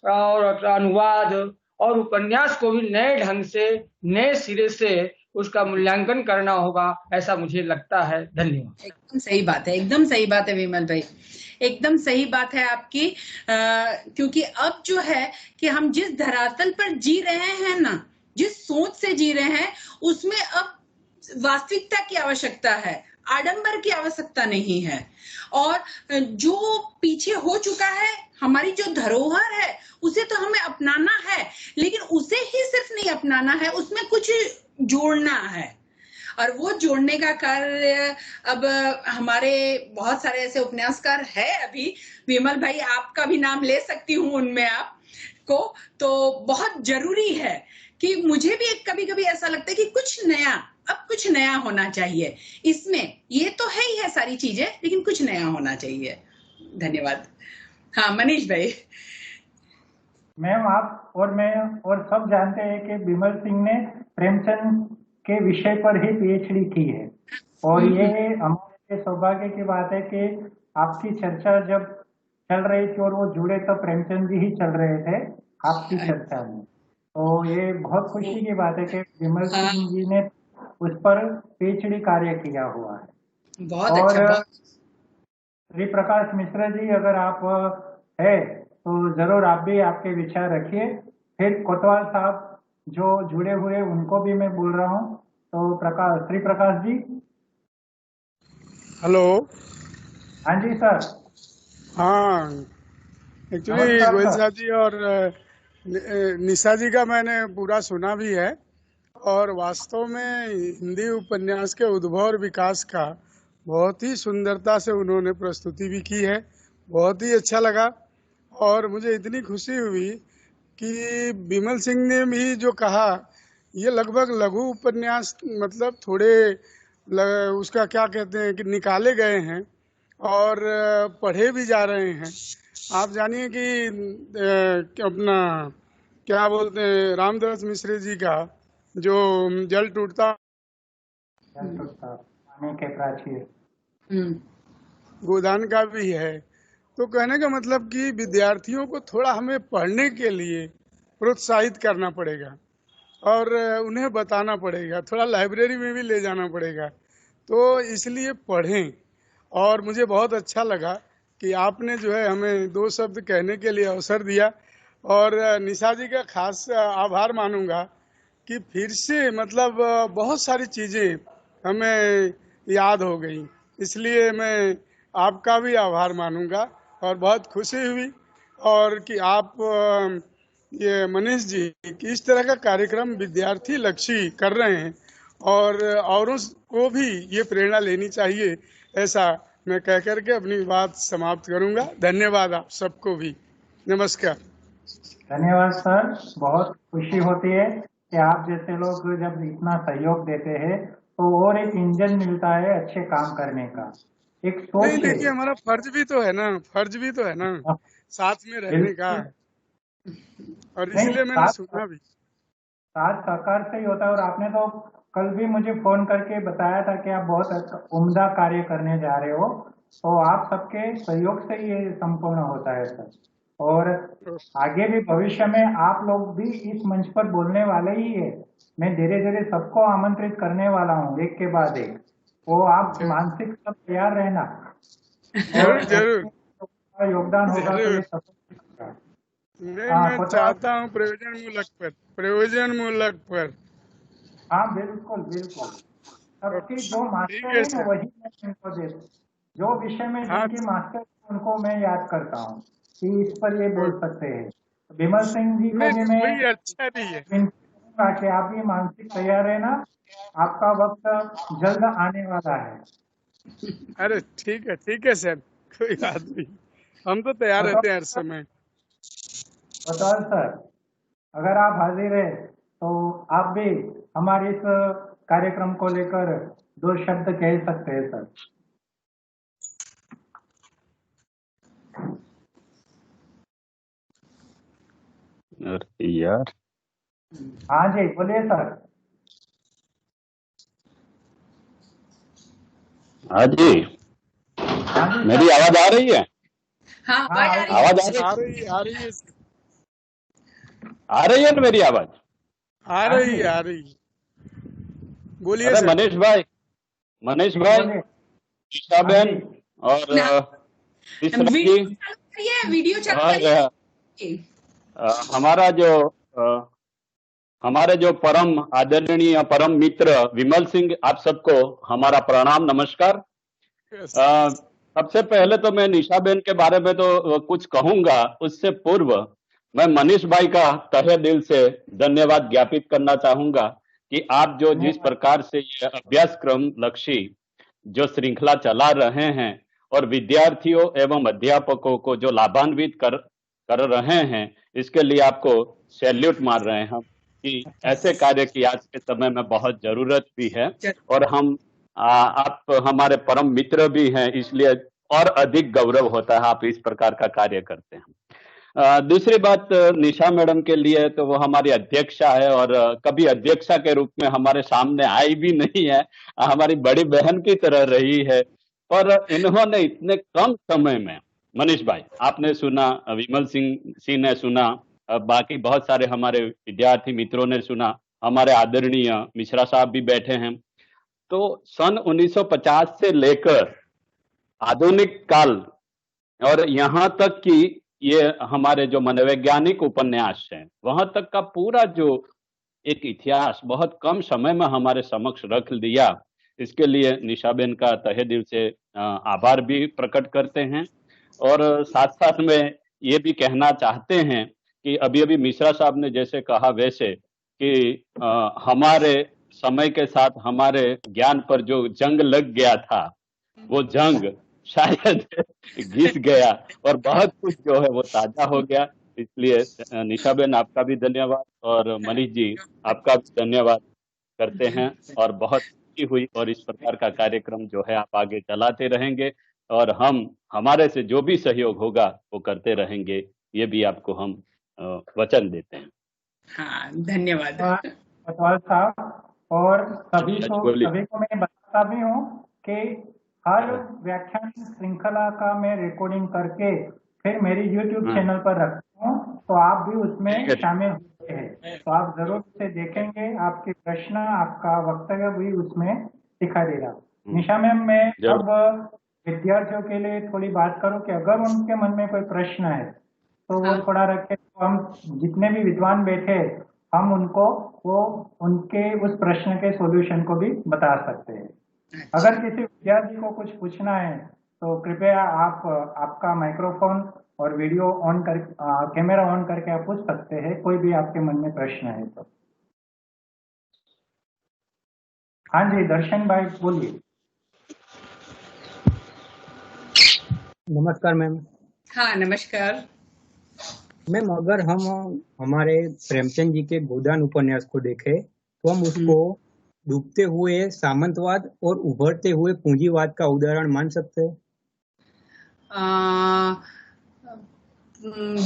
Speaker 3: और अनुवाद और उपन्यास को भी नए ढंग से, नए सिरे से उसका मूल्यांकन करना होगा, ऐसा मुझे लगता है। धन्यवाद।
Speaker 2: एकदम सही बात है, एकदम सही बात है विमल भाई, एकदम सही बात है आपकी। क्योंकि अब जो है कि हम जिस धरातल पर जी रहे हैं ना, जिस सोच से जी रहे हैं, उसमें अब वास्तविकता की आवश्यकता है, आडंबर की आवश्यकता नहीं है। और जो पीछे हो चुका है, हमारी जो धरोहर है, उसे तो हमें अपनाना है, लेकिन उसे ही सिर्फ नहीं अपनाना है, उसमें कुछ जोड़ना है। और वो जोड़ने का कार्य अब हमारे बहुत सारे ऐसे उपन्यासकार है। अभी विमल भाई, आपका भी नाम ले सकती हूँ उनमें आपको। तो बहुत जरूरी है कि मुझे भी कभी कभी ऐसा लगता है कि कुछ नया, अब कुछ नया होना चाहिए इसमें। ये तो है ही है सारी चीजें, लेकिन कुछ नया होना चाहिए। धन्यवाद। हाँ मनीष भाई।
Speaker 1: मैम, आप और मैं और सब जानते हैं कि विमल सिंह ने प्रेमचंद के विषय पर ही पीएचडी की है। और ये हमारे लिए सौभाग्य की बात है कि आपकी चर्चा जब चल रही थी और वो जुड़े तो प्रेमचंद जी ही चल रहे थे आपकी चर्चा में। तो ये बहुत खुशी की बात है कि विमल सिंह जी ने उस पर पीएचडी कार्य किया हुआ है।
Speaker 2: बहुत
Speaker 1: और
Speaker 2: अच्छा।
Speaker 1: श्री प्रकाश मिश्रा जी, अगर आप है तो जरूर आप भी आपके विचार रखिए। फिर कोतवाल साहब जो जुड़े हुए, उनको भी मैं बोल रहा हूँ। तो श्री प्रकाश जी।
Speaker 4: हेलो।
Speaker 1: हाँ जी सर।
Speaker 4: हाँ, एक्चुअली
Speaker 1: नमस्कार
Speaker 4: गोयल
Speaker 1: सर।
Speaker 4: साहब जी और निशा जी का मैंने पूरा सुना भी है, और वास्तव में हिंदी उपन्यास के उद्भव और विकास का बहुत ही सुंदरता से उन्होंने प्रस्तुति भी की है। बहुत ही अच्छा लगा, और मुझे इतनी खुशी हुई कि विमल सिंह ने भी जो कहा, ये लगभग लघु उपन्यास, मतलब थोड़े उसका क्या कहते हैं कि निकाले गए हैं और पढ़े भी जा रहे हैं। आप जानिए कि अपना क्या बोलते हैं, रामदास मिश्र जी का जो जल टूटता
Speaker 1: पानी के प्राचीर
Speaker 4: गोदान का भी है। तो कहने का मतलब कि विद्यार्थियों को थोड़ा हमें पढ़ने के लिए प्रोत्साहित करना पड़ेगा, और उन्हें बताना पड़ेगा, थोड़ा लाइब्रेरी में भी ले जाना पड़ेगा। तो इसलिए पढ़ें। और मुझे बहुत अच्छा लगा कि आपने जो है हमें दो शब्द कहने के लिए अवसर दिया, और निशा जी का खास आभार मानूंगा कि फिर से मतलब बहुत सारी चीजें हमें याद हो गई। इसलिए मैं आपका भी आभार मानूंगा, और बहुत खुशी हुई और कि आप ये मनीष जी इस तरह का कार्यक्रम विद्यार्थी लक्षी कर रहे हैं, और औरों को भी ये प्रेरणा लेनी चाहिए। ऐसा मैं कह करके अपनी बात समाप्त करूंगा। धन्यवाद आप सबको भी। नमस्कार।
Speaker 1: धन्यवाद सर। बहुत खुशी होती है कि आप जैसे लोग जब इतना सहयोग देते हैं तो और एक इंजन मिलता है अच्छे काम करने का, एक
Speaker 4: नहीं,
Speaker 1: सोच है।
Speaker 4: देखिए हमारा फर्ज भी तो है ना, फर्ज भी तो है ना साथ में रहने का,
Speaker 1: बिल्कुल।
Speaker 4: और
Speaker 1: नहीं,
Speaker 4: इसलिए मैंने सुना भी।
Speaker 1: साथ सहकार से ही होता है। और आपने तो कल भी मुझे फोन करके बताया था कि आप बहुत उम्दा कार्य करने जा रहे हो, तो आप सबके सहयोग से ही ये संपूर्ण होता है सर। और आगे भी भविष्य में आप लोग भी इस मंच पर बोलने वाले ही है। मैं धीरे धीरे सबको आमंत्रित करने वाला हूँ एक के बाद एक। वो आप मानसिक सब तैयार रहना, और
Speaker 4: जरूर जरूर
Speaker 1: योगदान होगा तो ये
Speaker 4: जरूर।
Speaker 1: सफल होगा।
Speaker 4: नहीं,
Speaker 1: हाँ
Speaker 4: मैं
Speaker 1: कोतवाल।
Speaker 4: चाहता हूँ प्रयोजन मूलक पर।
Speaker 1: हाँ बिल्कुल बिल्कुल। सबकी जो
Speaker 4: ठीक
Speaker 1: मास्टर
Speaker 4: है
Speaker 1: है ना
Speaker 4: सर।
Speaker 1: वही मैं इनको दे, जो विषय में
Speaker 4: हाँ,
Speaker 1: जिनकी मास्टर है, उनको मैं याद करता हूँ कि इस पर ये बोल
Speaker 4: तो
Speaker 1: सकते हैं। विमल सिंह जी को
Speaker 4: नहीं
Speaker 1: भी
Speaker 4: नहीं,
Speaker 1: मैं
Speaker 4: वही अच्छा भी है।
Speaker 1: विनती करूंगा कि आप भी मानसिक तैयार रहना, आपका वक्त जल्द आने वाला है।
Speaker 4: अरे ठीक है सर, कोई बात नहीं, हम तो तैयार रहते हैं हर समय।
Speaker 1: बतौर सर, अगर आप हाजिर है तो आप भी हमारे इस कार्यक्रम को लेकर दो शब्द कह सकते हैं सर।
Speaker 5: अरे यार,
Speaker 1: हाँ जी बोलिए सर।
Speaker 5: हाँ जी,
Speaker 1: हाँ जी
Speaker 5: मेरी
Speaker 1: सर।
Speaker 5: आवाज आ रही है?
Speaker 2: हाँ
Speaker 1: हाँ
Speaker 2: आवाज आ रही है।
Speaker 5: आवाज आ रही
Speaker 4: आ रही है सर।
Speaker 5: आ रही है ना मेरी आवाज?
Speaker 4: आ
Speaker 1: हाँ
Speaker 4: रही
Speaker 1: जी
Speaker 4: है आ रही है। बोलिए
Speaker 5: अरे
Speaker 4: सर।
Speaker 5: मनीष
Speaker 1: जी
Speaker 5: भाई,
Speaker 1: बोलिए।
Speaker 5: ईशा
Speaker 1: हाँ
Speaker 5: बहन
Speaker 1: जी
Speaker 5: और
Speaker 2: ना
Speaker 5: मिश्रा
Speaker 2: वीडियो
Speaker 5: जी,
Speaker 2: चालू करिए, वीडियो चालू
Speaker 5: और
Speaker 2: करिए।
Speaker 5: हमारा जो हमारे जो परम आदरणीय परम मित्र विमल सिंह, आप सबको हमारा प्रणाम, नमस्कार। सबसे पहले तो मैं निशा बहन के बारे में तो कुछ कहूंगा, उससे पूर्व मैं मनीष भाई का तहे दिल से धन्यवाद ज्ञापित करना चाहूंगा कि आप जो जिस
Speaker 1: धन्यवाद।
Speaker 5: प्रकार से ये अभ्यासक्रम लक्ष्य जो श्रृंखला चला रहे हैं और विद्यार्थियों एवं अध्यापकों को जो लाभान्वित कर रहे हैं, इसके लिए आपको सैल्यूट मार रहे हैं हम कि ऐसे कार्य की आज के समय में बहुत जरूरत भी है। और हम आप हमारे परम मित्र भी हैं, इसलिए और अधिक गौरव होता है आप इस प्रकार का कार्य करते हैं। दूसरी बात निशा मैडम के लिए, तो वो हमारी अध्यक्षा है और कभी अध्यक्षा के रूप में हमारे सामने आई भी नहीं है, हमारी बड़ी बहन की तरह रही है। पर इन्होंने इतने कम समय में, मनीष भाई आपने सुना, विमल सिंह ने सुना, बाकी बहुत सारे हमारे विद्यार्थी मित्रों ने सुना, हमारे आदरणीय मिश्रा साहब भी बैठे हैं। तो सन 1950 से लेकर आधुनिक काल और यहाँ तक कि ये हमारे जो मनोवैज्ञानिक उपन्यास हैं, वहां तक का पूरा जो एक इतिहास बहुत कम समय में हमारे समक्ष रख दिया। इसके लिए निशाबेन का तहे दिल से आभार भी प्रकट करते हैं और साथ साथ में ये भी कहना चाहते हैं कि अभी अभी मिश्रा साहब ने जैसे कहा वैसे कि हमारे समय के साथ हमारे ज्ञान पर जो जंग लग गया था वो जंग शायद घिस गया और बहुत कुछ जो है वो ताजा हो गया। इसलिए निशाबेन आपका भी धन्यवाद और मनीष जी आपका भी धन्यवाद करते हैं और बहुत खुशी हुई और इस प्रकार का कार्यक्रम जो है आप आगे चलाते रहेंगे और हम हमारे से जो भी सहयोग होगा वो करते रहेंगे, ये भी आपको हम वचन देते हैं।
Speaker 2: हाँ, धन्यवाद
Speaker 1: कोतवाल साहब। और सभी को मैं बताता भी हूँ कि हर व्याख्यान श्रृंखला का मैं रिकॉर्डिंग करके फिर मेरी YouTube चैनल पर रखता हूँ, तो आप भी उसमें शामिल होते हैं, तो आप जरूर उसे देखेंगे। आपके प्रश्न, आपका वक्तव्य भी उसमें दिखाई देगा। निशा मैम, मैं अब विद्यार्थियों के लिए थोड़ी बात करूं कि अगर उनके मन में कोई प्रश्न है तो वो थोड़ा रखे, तो हम जितने भी विद्वान बैठे हम उनको वो उनके उस प्रश्न के सॉल्यूशन को भी बता सकते हैं। अगर किसी विद्यार्थी को कुछ पूछना है तो कृपया आप आपका माइक्रोफोन और वीडियो ऑन कर कैमरा ऑन करके आप पूछ सकते हैं, कोई भी आपके मन में प्रश्न है तो। हाँ जी, दर्शन भाई बोलिए।
Speaker 6: नमस्कार मैम।
Speaker 2: हाँ, नमस्कार
Speaker 6: मैम, अगर हम हमारे प्रेमचंद जी के गोदान उपन्यास को देखें तो हम उसको डूबते हुए सामंतवाद और उभरते हुए पूंजीवाद का उदाहरण मान सकते हैं।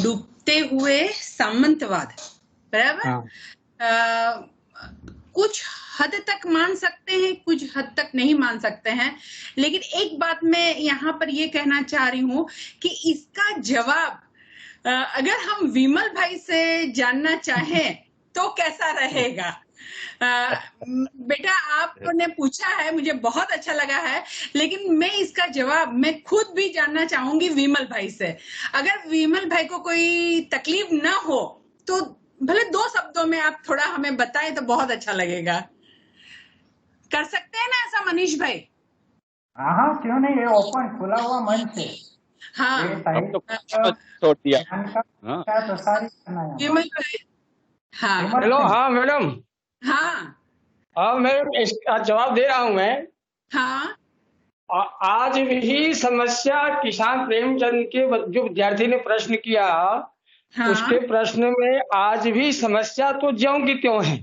Speaker 2: डूबते हुए सामंतवाद, बराबर।
Speaker 6: हाँ।
Speaker 2: कुछ हद तक मान सकते हैं, कुछ हद तक नहीं मान सकते हैं, लेकिन एक बात मैं यहाँ पर ये कहना चाह रही हूँ कि इसका जवाब अगर हम विमल भाई से जानना चाहें तो कैसा रहेगा। बेटा, आपने पूछा है, मुझे बहुत अच्छा लगा है, लेकिन मैं इसका जवाब मैं खुद भी जानना चाहूंगी विमल भाई से। अगर विमल भाई को कोई तकलीफ ना हो तो भले 2 शब्दों में आप थोड़ा हमें बताएं तो बहुत अच्छा लगेगा। कर सकते हैं ना ऐसा मनीष भाई?
Speaker 1: हाँ, क्यों नहीं, ये ओपन खुला हुआ मंच है।
Speaker 2: हाँ,
Speaker 5: छोड़ दिया।
Speaker 2: विमल भाई। हाँ,
Speaker 3: हेलो। हाँ मैडम।
Speaker 2: हाँ,
Speaker 3: मैं इसका जवाब दे रहा हूँ मैं।
Speaker 2: हाँ,
Speaker 3: आज भी समस्या किसान प्रेमचंद के जो विद्यार्थी ने प्रश्न किया,
Speaker 2: हाँ,
Speaker 3: उसके प्रश्न में आज भी समस्या तो ज्यों की त्यों है।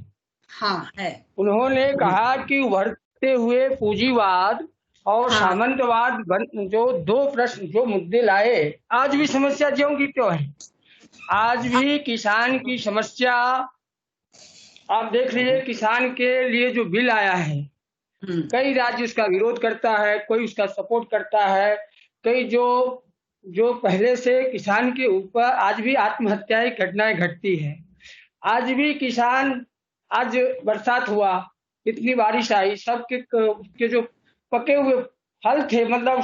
Speaker 2: हाँ है।
Speaker 3: उन्होंने कहा कि उभरते हुए पूंजीवाद और सामंतवाद जो 2 प्रश्न जो मुद्दे लाए, आज भी समस्या ज्यों की त्यों है। आज भी किसान की समस्या आप देख लीजिए, किसान के लिए जो बिल आया है, कई राज्य उसका विरोध करता है, कोई उसका सपोर्ट करता है, कई जो पहले से किसान के ऊपर आज भी आत्महत्या की घटनाएं घटती है। आज भी किसान, आज बरसात हुआ, इतनी बारिश आई, सबके जो पके हुए फल थे, मतलब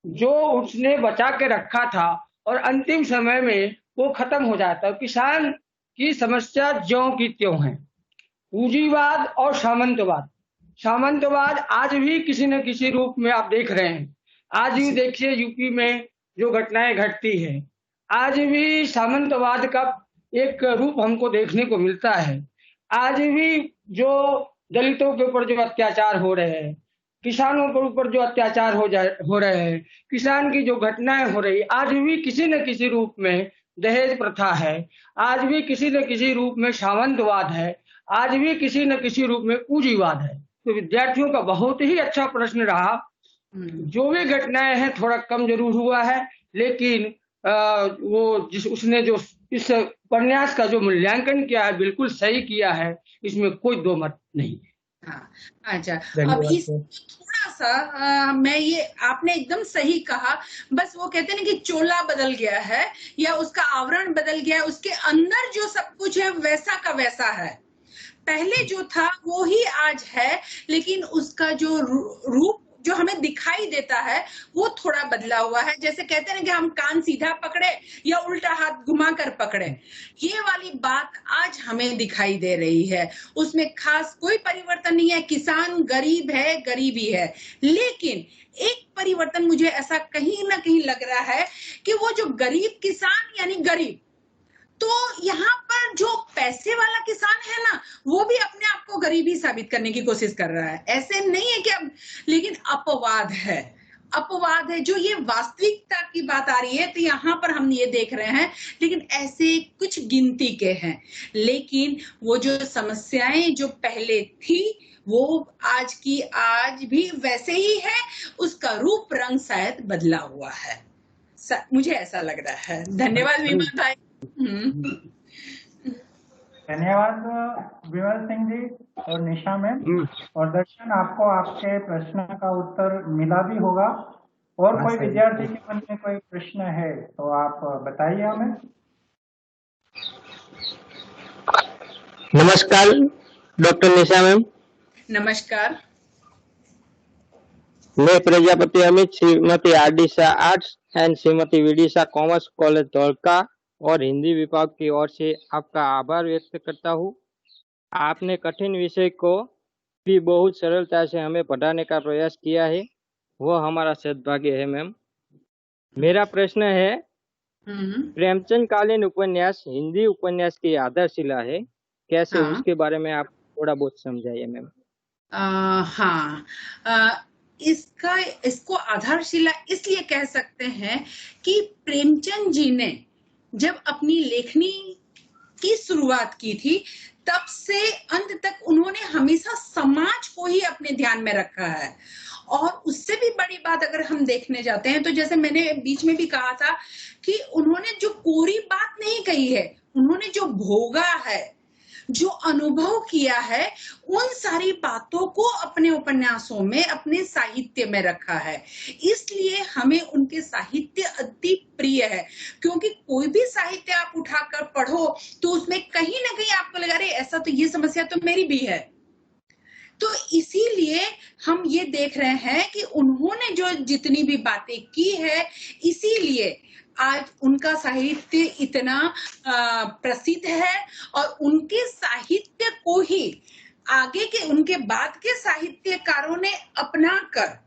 Speaker 3: जो उसने बचा के रखा था और अंतिम समय में वो खत्म हो जाता है। किसान की समस्या ज्यों की त्यों है। पूंजीवाद और सामंतवाद आज भी किसी न किसी रूप में आप देख रहे हैं। आज भी देखिए यूपी में जो घटनाएं घटती है, आज भी सामंतवाद का एक रूप हमको देखने को मिलता है। आज भी जो दलितों के ऊपर जो अत्याचार हो रहे हैं, किसानों के ऊपर जो अत्याचार हो रहे हैं, किसान की जो घटनाएं हो रही, आज भी किसी न किसी रूप में दहेज प्रथा है, आज भी किसी न किसी रूप में सामंतवाद है, आज भी किसी न किसी रूप में पूंजीवाद है। तो विद्यार्थियों का बहुत ही अच्छा प्रश्न रहा। जो भी घटनाएं हैं थोड़ा कम जरूर हुआ है, लेकिन उसने जो इस उपन्यास का जो मूल्यांकन किया है बिल्कुल सही किया है, इसमें कोई 2 मत नहीं।
Speaker 2: हाँ, अच्छा, अब इस थोड़ा सा मैं ये आपने एकदम सही कहा, बस वो कहते हैं ना कि चोला बदल गया है या उसका आवरण बदल गया है, उसके अंदर जो सब कुछ है वैसा का वैसा है। पहले जो था वो ही आज है, लेकिन उसका जो रूप जो हमें दिखाई देता है वो थोड़ा बदला हुआ है। जैसे कहते हैं ना कि हम कान सीधा पकड़े या उल्टा हाथ घुमा कर पकड़े, ये वाली बात आज हमें दिखाई दे रही है। उसमें खास कोई परिवर्तन नहीं है। किसान गरीब है, गरीबी है, लेकिन एक परिवर्तन मुझे ऐसा कहीं ना कहीं लग रहा है कि वो जो गरीब किसान यानी गरीब, तो यहाँ पर जो पैसे वाला किसान है ना, वो भी अपने आप को गरीबी साबित करने की कोशिश कर रहा है। ऐसे नहीं है कि अब, लेकिन अपवाद है, अपवाद है। जो ये वास्तविकता की बात आ रही है तो यहाँ पर हम ये देख रहे हैं, लेकिन ऐसे कुछ गिनती के हैं। लेकिन वो जो समस्याएं जो पहले थी वो आज की आज भी वैसे ही है, उसका रूप रंग शायद बदला हुआ है। मुझे ऐसा लग रहा है। धन्यवाद विमल भाई।
Speaker 1: धन्यवाद विमल सिंह जी और निशा मैम और दर्शन। आपको आपके प्रश्न का उत्तर मिला भी होगा, और कोई विद्यार्थी के मन में कोई प्रश्न है तो आप बताइए हमें।
Speaker 7: नमस्कार डॉक्टर निशा मैम।
Speaker 2: नमस्कार।
Speaker 7: मैं Prajapati Amit, Shrimati RD. Shah arts and Shrimati VD. Shah commerce college Dholka और हिंदी विभाग की ओर से आपका आभार व्यक्त करता हूँ। आपने कठिन विषय को भी बहुत सरलता से हमें पढ़ाने का प्रयास किया है, वो हमारा सद्भाग्य है मैम। मेरा प्रश्न है, प्रेमचंद कालीन उपन्यास हिंदी उपन्यास की आधारशिला है, कैसे उसके बारे में आप थोड़ा बहुत समझाइए मैम।
Speaker 2: हाँ, इसको आधारशिला इसलिए कह सकते हैं कि प्रेमचंद जी ने जब अपनी लेखनी की शुरुआत की थी, तब से अंत तक उन्होंने हमेशा समाज को ही अपने ध्यान में रखा है। और उससे भी बड़ी बात अगर हम देखने जाते हैं तो जैसे मैंने बीच में भी कहा था कि उन्होंने जो कोरी बात नहीं कही है, उन्होंने जो भोगा है, जो अनुभव किया है, उन सारी बातों को अपने उपन्यासों में, अपने साहित्य में रखा है। इसलिए हमें उनके साहित्य अति प्रिय है, क्योंकि कोई भी साहित्य आप उठाकर पढ़ो तो उसमें कहीं ना कहीं आपको लगा रहे ऐसा तो ये समस्या तो मेरी भी है। तो इसीलिए हम ये देख रहे हैं कि उन्होंने जो जितनी भी बातें की है, इसीलिए आज उनका साहित्य इतना प्रसिद्ध है। और उनके साहित्य को ही आगे के उनके बाद के साहित्यकारों ने अपनाकर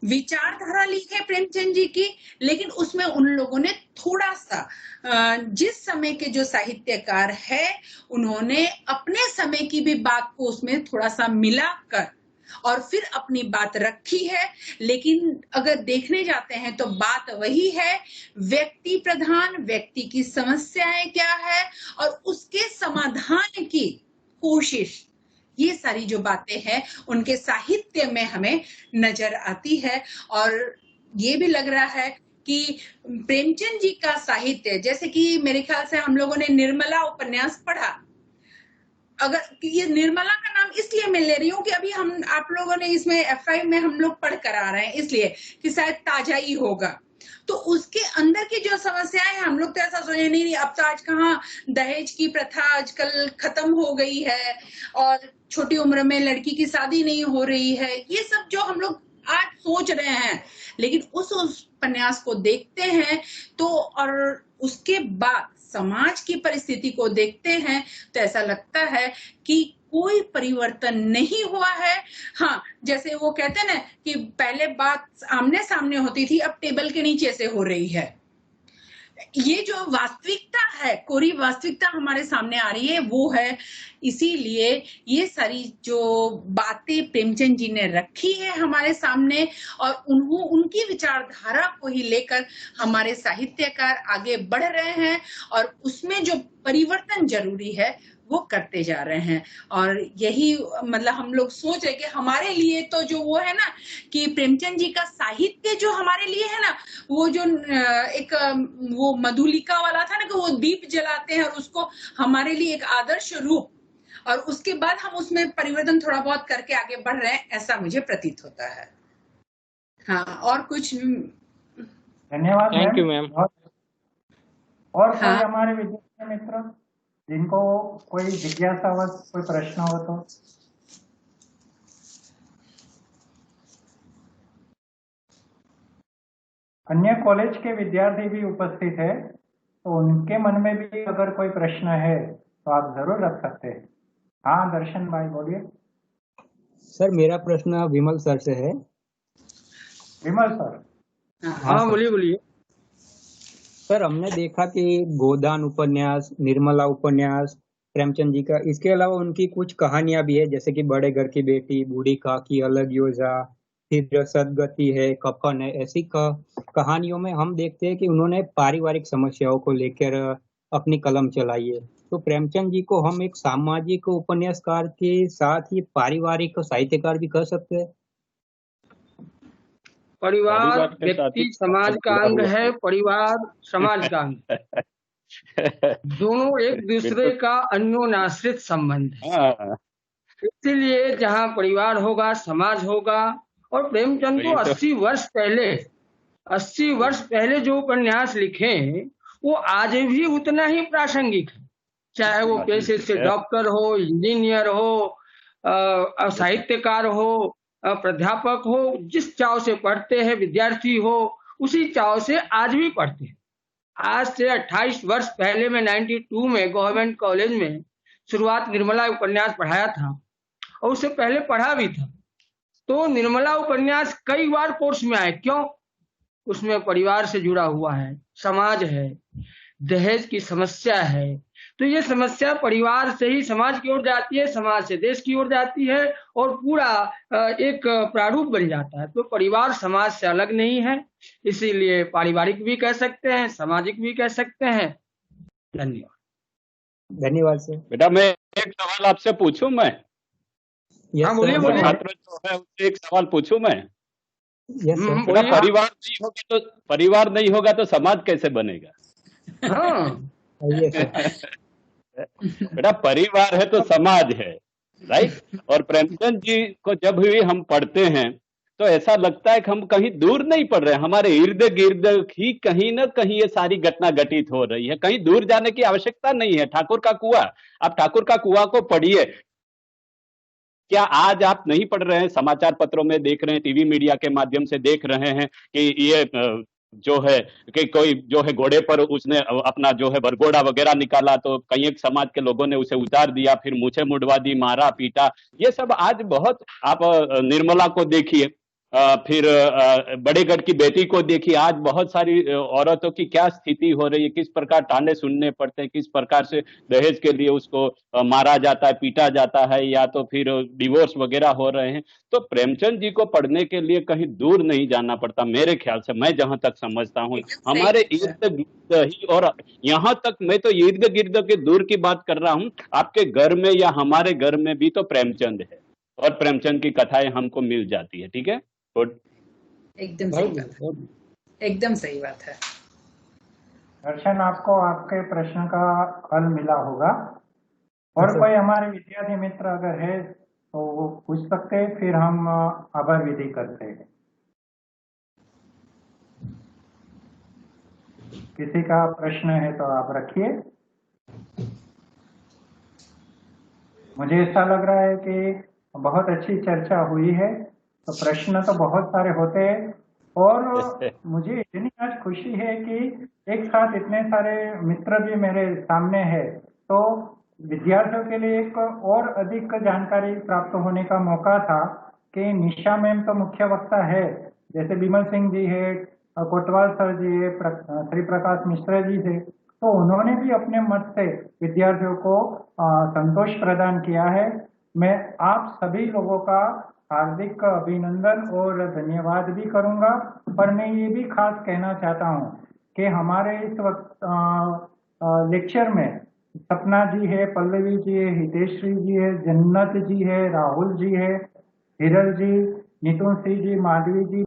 Speaker 2: विचारधारा लिखी है प्रेमचंद जी की, लेकिन उसमें उन लोगों ने थोड़ा सा जिस समय के जो साहित्यकार है, उन्होंने अपने समय की भी बात को उसमें थोड़ा सा मिलाकर और फिर अपनी बात रखी है। लेकिन अगर देखने जाते हैं तो बात वही है, व्यक्ति प्रधान, व्यक्ति की समस्याएं क्या है और उसके समाधान की कोशिश, ये सारी जो बातें हैं उनके साहित्य में हमें नजर आती है। और ये भी लग रहा है कि प्रेमचंद जी का साहित्य, जैसे कि मेरे ख्याल से हम लोगों ने निर्मला उपन्यास पढ़ा, अगर ये निर्मला का नाम इसलिए मैं ले रही हूँ कि अभी हम आप लोगों ने इसमें F5 में हम लोग पढ़ कर आ रहे हैं, इसलिए कि शायद ताजा ही होगा। तो उसके अंदर की जो समस्याएं हैं, हम लोग तो ऐसा सोचे नहीं अब तो आज कहाँ दहेज की प्रथा आजकल खत्म हो गई है और छोटी उम्र में लड़की की शादी नहीं हो रही है, ये सब जो हम लोग आज सोच रहे हैं, लेकिन उस उपन्यास को देखते हैं तो और उसके बाद समाज की परिस्थिति को देखते हैं तो ऐसा लगता है कि कोई परिवर्तन नहीं हुआ है। हाँ, जैसे वो कहते हैं ना कि पहले बात आमने सामने होती थी, अब टेबल के नीचे से हो रही है। ये जो वास्तविकता है, कोरी वास्तविकता हमारे सामने आ रही है, वो है। इसीलिए ये सारी जो बातें प्रेमचंद जी ने रखी है हमारे सामने और उनकी विचारधारा को ही लेकर हमारे साहित्यकार आगे बढ़ रहे हैं और उसमें जो परिवर्तन जरूरी है वो करते जा रहे हैं। और यही मतलब हम लोग सोच रहे कि हमारे लिए तो जो वो है ना कि प्रेमचंद जी का साहित्य जो हमारे लिए है ना, वो जो एक वो मधुलिका वाला था ना कि वो दीप जलाते हैं और उसको हमारे लिए एक आदर्श रूप, और उसके बाद हम उसमें परिवर्तन थोड़ा बहुत करके आगे बढ़ रहे हैं, ऐसा मुझे प्रतीत होता है। हाँ, और कुछ?
Speaker 1: धन्यवाद।
Speaker 7: Thank you ma'am.
Speaker 1: और कोई हमारे विद्यार्थी मित्र जिनको कोई जिज्ञासावश कोई प्रश्न हो तो? अन्य कॉलेज के विद्यार्थी भी उपस्थित है, तो उनके मन में भी अगर कोई प्रश्न है तो आप जरूर रख सकते हैं। हाँ दर्शन भाई बोलिए।
Speaker 6: सर मेरा प्रश्न विमल सर से है।
Speaker 1: विमल सर।
Speaker 6: हाँ
Speaker 3: हाँ
Speaker 6: सर।
Speaker 3: बोलिए बोलिए।
Speaker 6: सर हमने देखा कि गोदान उपन्यास, निर्मला उपन्यास प्रेमचंद जी का, इसके अलावा उनकी कुछ कहानियां भी है, जैसे कि बड़े घर की बेटी, बूढ़ी काकी की अलग योजा, फिर सदगति है, कफन है। ऐसी कहानियों में हम देखते हैं कि उन्होंने पारिवारिक समस्याओं को लेकर अपनी कलम चलाई है। तो प्रेमचंद जी को हम एक सामाजिक उपन्यासकार के साथ ही पारिवारिक साहित्यकार भी कह सकते हैं।
Speaker 3: परिवार
Speaker 5: परिवार के साथ ही
Speaker 3: व्यक्ति समाज का
Speaker 5: जुड़ा
Speaker 3: अंग
Speaker 5: हुआ
Speaker 3: है, परिवार समाज का अंग। दोनों एक दूसरे
Speaker 5: बिल्कुल।
Speaker 3: का अन्योन्याश्रित संबंध है।
Speaker 5: हाँ
Speaker 3: इसीलिए जहाँ परिवार होगा समाज होगा। और प्रेमचंद तो
Speaker 5: वही तो।
Speaker 3: 80 वर्ष पहले जो उपन्यास लिखे वो आज भी उतना ही प्रासंगिक है। चाहे वो पेशे से डॉक्टर हो, इंजीनियर हो, साहित्यकार हो, प्राध्यापक हो, जिस चाव से पढ़ते हैं, विद्यार्थी हो उसी चाव से आज भी पढ़ते हैं। आज से 28 वर्ष पहले मैं 92 में गवर्नमेंट कॉलेज में शुरुआत निर्मला उपन्यास पढ़ाया था और उससे पहले पढ़ा भी था। तो निर्मला उपन्यास कई बार कोर्स में आए। क्यों? उसमें परिवार से जुड़ा हुआ है, समाज है, दहेज की समस्या है। तो ये समस्या परिवार से ही समाज की ओर जाती है, समाज से देश की ओर जाती है और पूरा एक प्रारूप बन जाता है। तो परिवार समाज से अलग नहीं है, इसीलिए पारिवारिक भी कह सकते हैं, सामाजिक भी कह सकते हैं। धन्यवाद।
Speaker 6: धन्यवाद सर।
Speaker 5: बेटा मैं एक सवाल आपसे पूछूं मैं?
Speaker 6: यस
Speaker 3: हाँ, बोलिए,
Speaker 6: सर।
Speaker 3: बोलिए।
Speaker 5: छात्र जो है उससे एक सवाल पूछूं मैं?
Speaker 6: Yes sir.
Speaker 5: बेटा
Speaker 3: बोलिए।
Speaker 5: परिवार नहीं होगा तो समाज कैसे बनेगा?
Speaker 3: हाँ
Speaker 6: यस सर।
Speaker 5: बेटा परिवार है तो समाज है, राइट? और प्रेमचंद जी को जब भी हम पढ़ते हैं तो ऐसा लगता है कि हम कहीं दूर नहीं पढ़ रहे हैं, हमारे इर्द गिर्द ही कहीं ना कहीं ये सारी घटना घटित हो रही है। कहीं दूर जाने की आवश्यकता नहीं है। ठाकुर का कुआं, आप ठाकुर का कुआं को पढ़िए। क्या आज आप नहीं पढ़ रहे हैं? समाचार पत्रों में देख रहे हैं, टीवी मीडिया के माध्यम से देख रहे हैं कि ये जो है कि कोई जो है घोड़े पर उसने अपना जो है बरघोड़ा वगैरह निकाला तो कई एक समाज के लोगों ने उसे उतार दिया, फिर मूछें मुड़वा दी, मारा पीटा। ये सब आज बहुत, आप निर्मला को देखिए, फिर बड़ेगढ़ की बेटी को देखिए। आज बहुत सारी औरतों की क्या स्थिति हो रही है, किस प्रकार ताने सुनने पड़ते हैं, किस प्रकार से दहेज के लिए उसको मारा जाता है, पीटा जाता है, या तो फिर डिवोर्स वगैरह हो रहे हैं। तो प्रेमचंद जी को पढ़ने के लिए कहीं दूर नहीं जाना पड़ता मेरे ख्याल से, मैं जहां तक समझता हूं। हमारे इर्द गिर्द ही, और यहां तक मैं तो इर्द गिर्द के दूर की बात कर रहा हूं, आपके घर में या हमारे घर में भी तो प्रेमचंद है और प्रेमचंद की कथाएं हमको मिल जाती है। ठीक है, गुड।
Speaker 2: एकदम सही बात है, एकदम सही बात है।
Speaker 1: दर्शन, आपको आपके प्रश्न का हल मिला होगा। और कोई हमारे विद्यार्थी मित्र अगर है तो वो पूछ सकते हैं, फिर हम आभार विधि करते हैं। किसी का प्रश्न है तो आप रखिए। मुझे ऐसा लग रहा है कि बहुत अच्छी चर्चा हुई है, तो प्रश्न तो बहुत सारे होते हैं और मुझे इतनी आज खुशी है कि एक साथ इतने सारे मित्र भी मेरे सामने है, तो विद्यार्थियों के लिए एक और अधिक जानकारी प्राप्त होने का मौका था कि निशा मैम तो मुख्य वक्ता है, जैसे विमल सिंह जी है, कोटवाल सर जी है, श्री प्रकाश मिश्रा जी है, तो उन्होंने भी अपने मत से विद्यार्थियों को संतोष प्रदान किया है। मैं आप सभी लोगों का हार्दिक अभिनंदन और धन्यवाद भी करूंगा। पर मैं ये भी खास कहना चाहता हूँ कि हमारे इस वक्त लेक्चर में सपना जी है, पल्लवी जी है, हितेश्री जी है, जन्नत जी है, राहुल जी है, हिरल जी, नितुन सिंह जी, माधवी जी,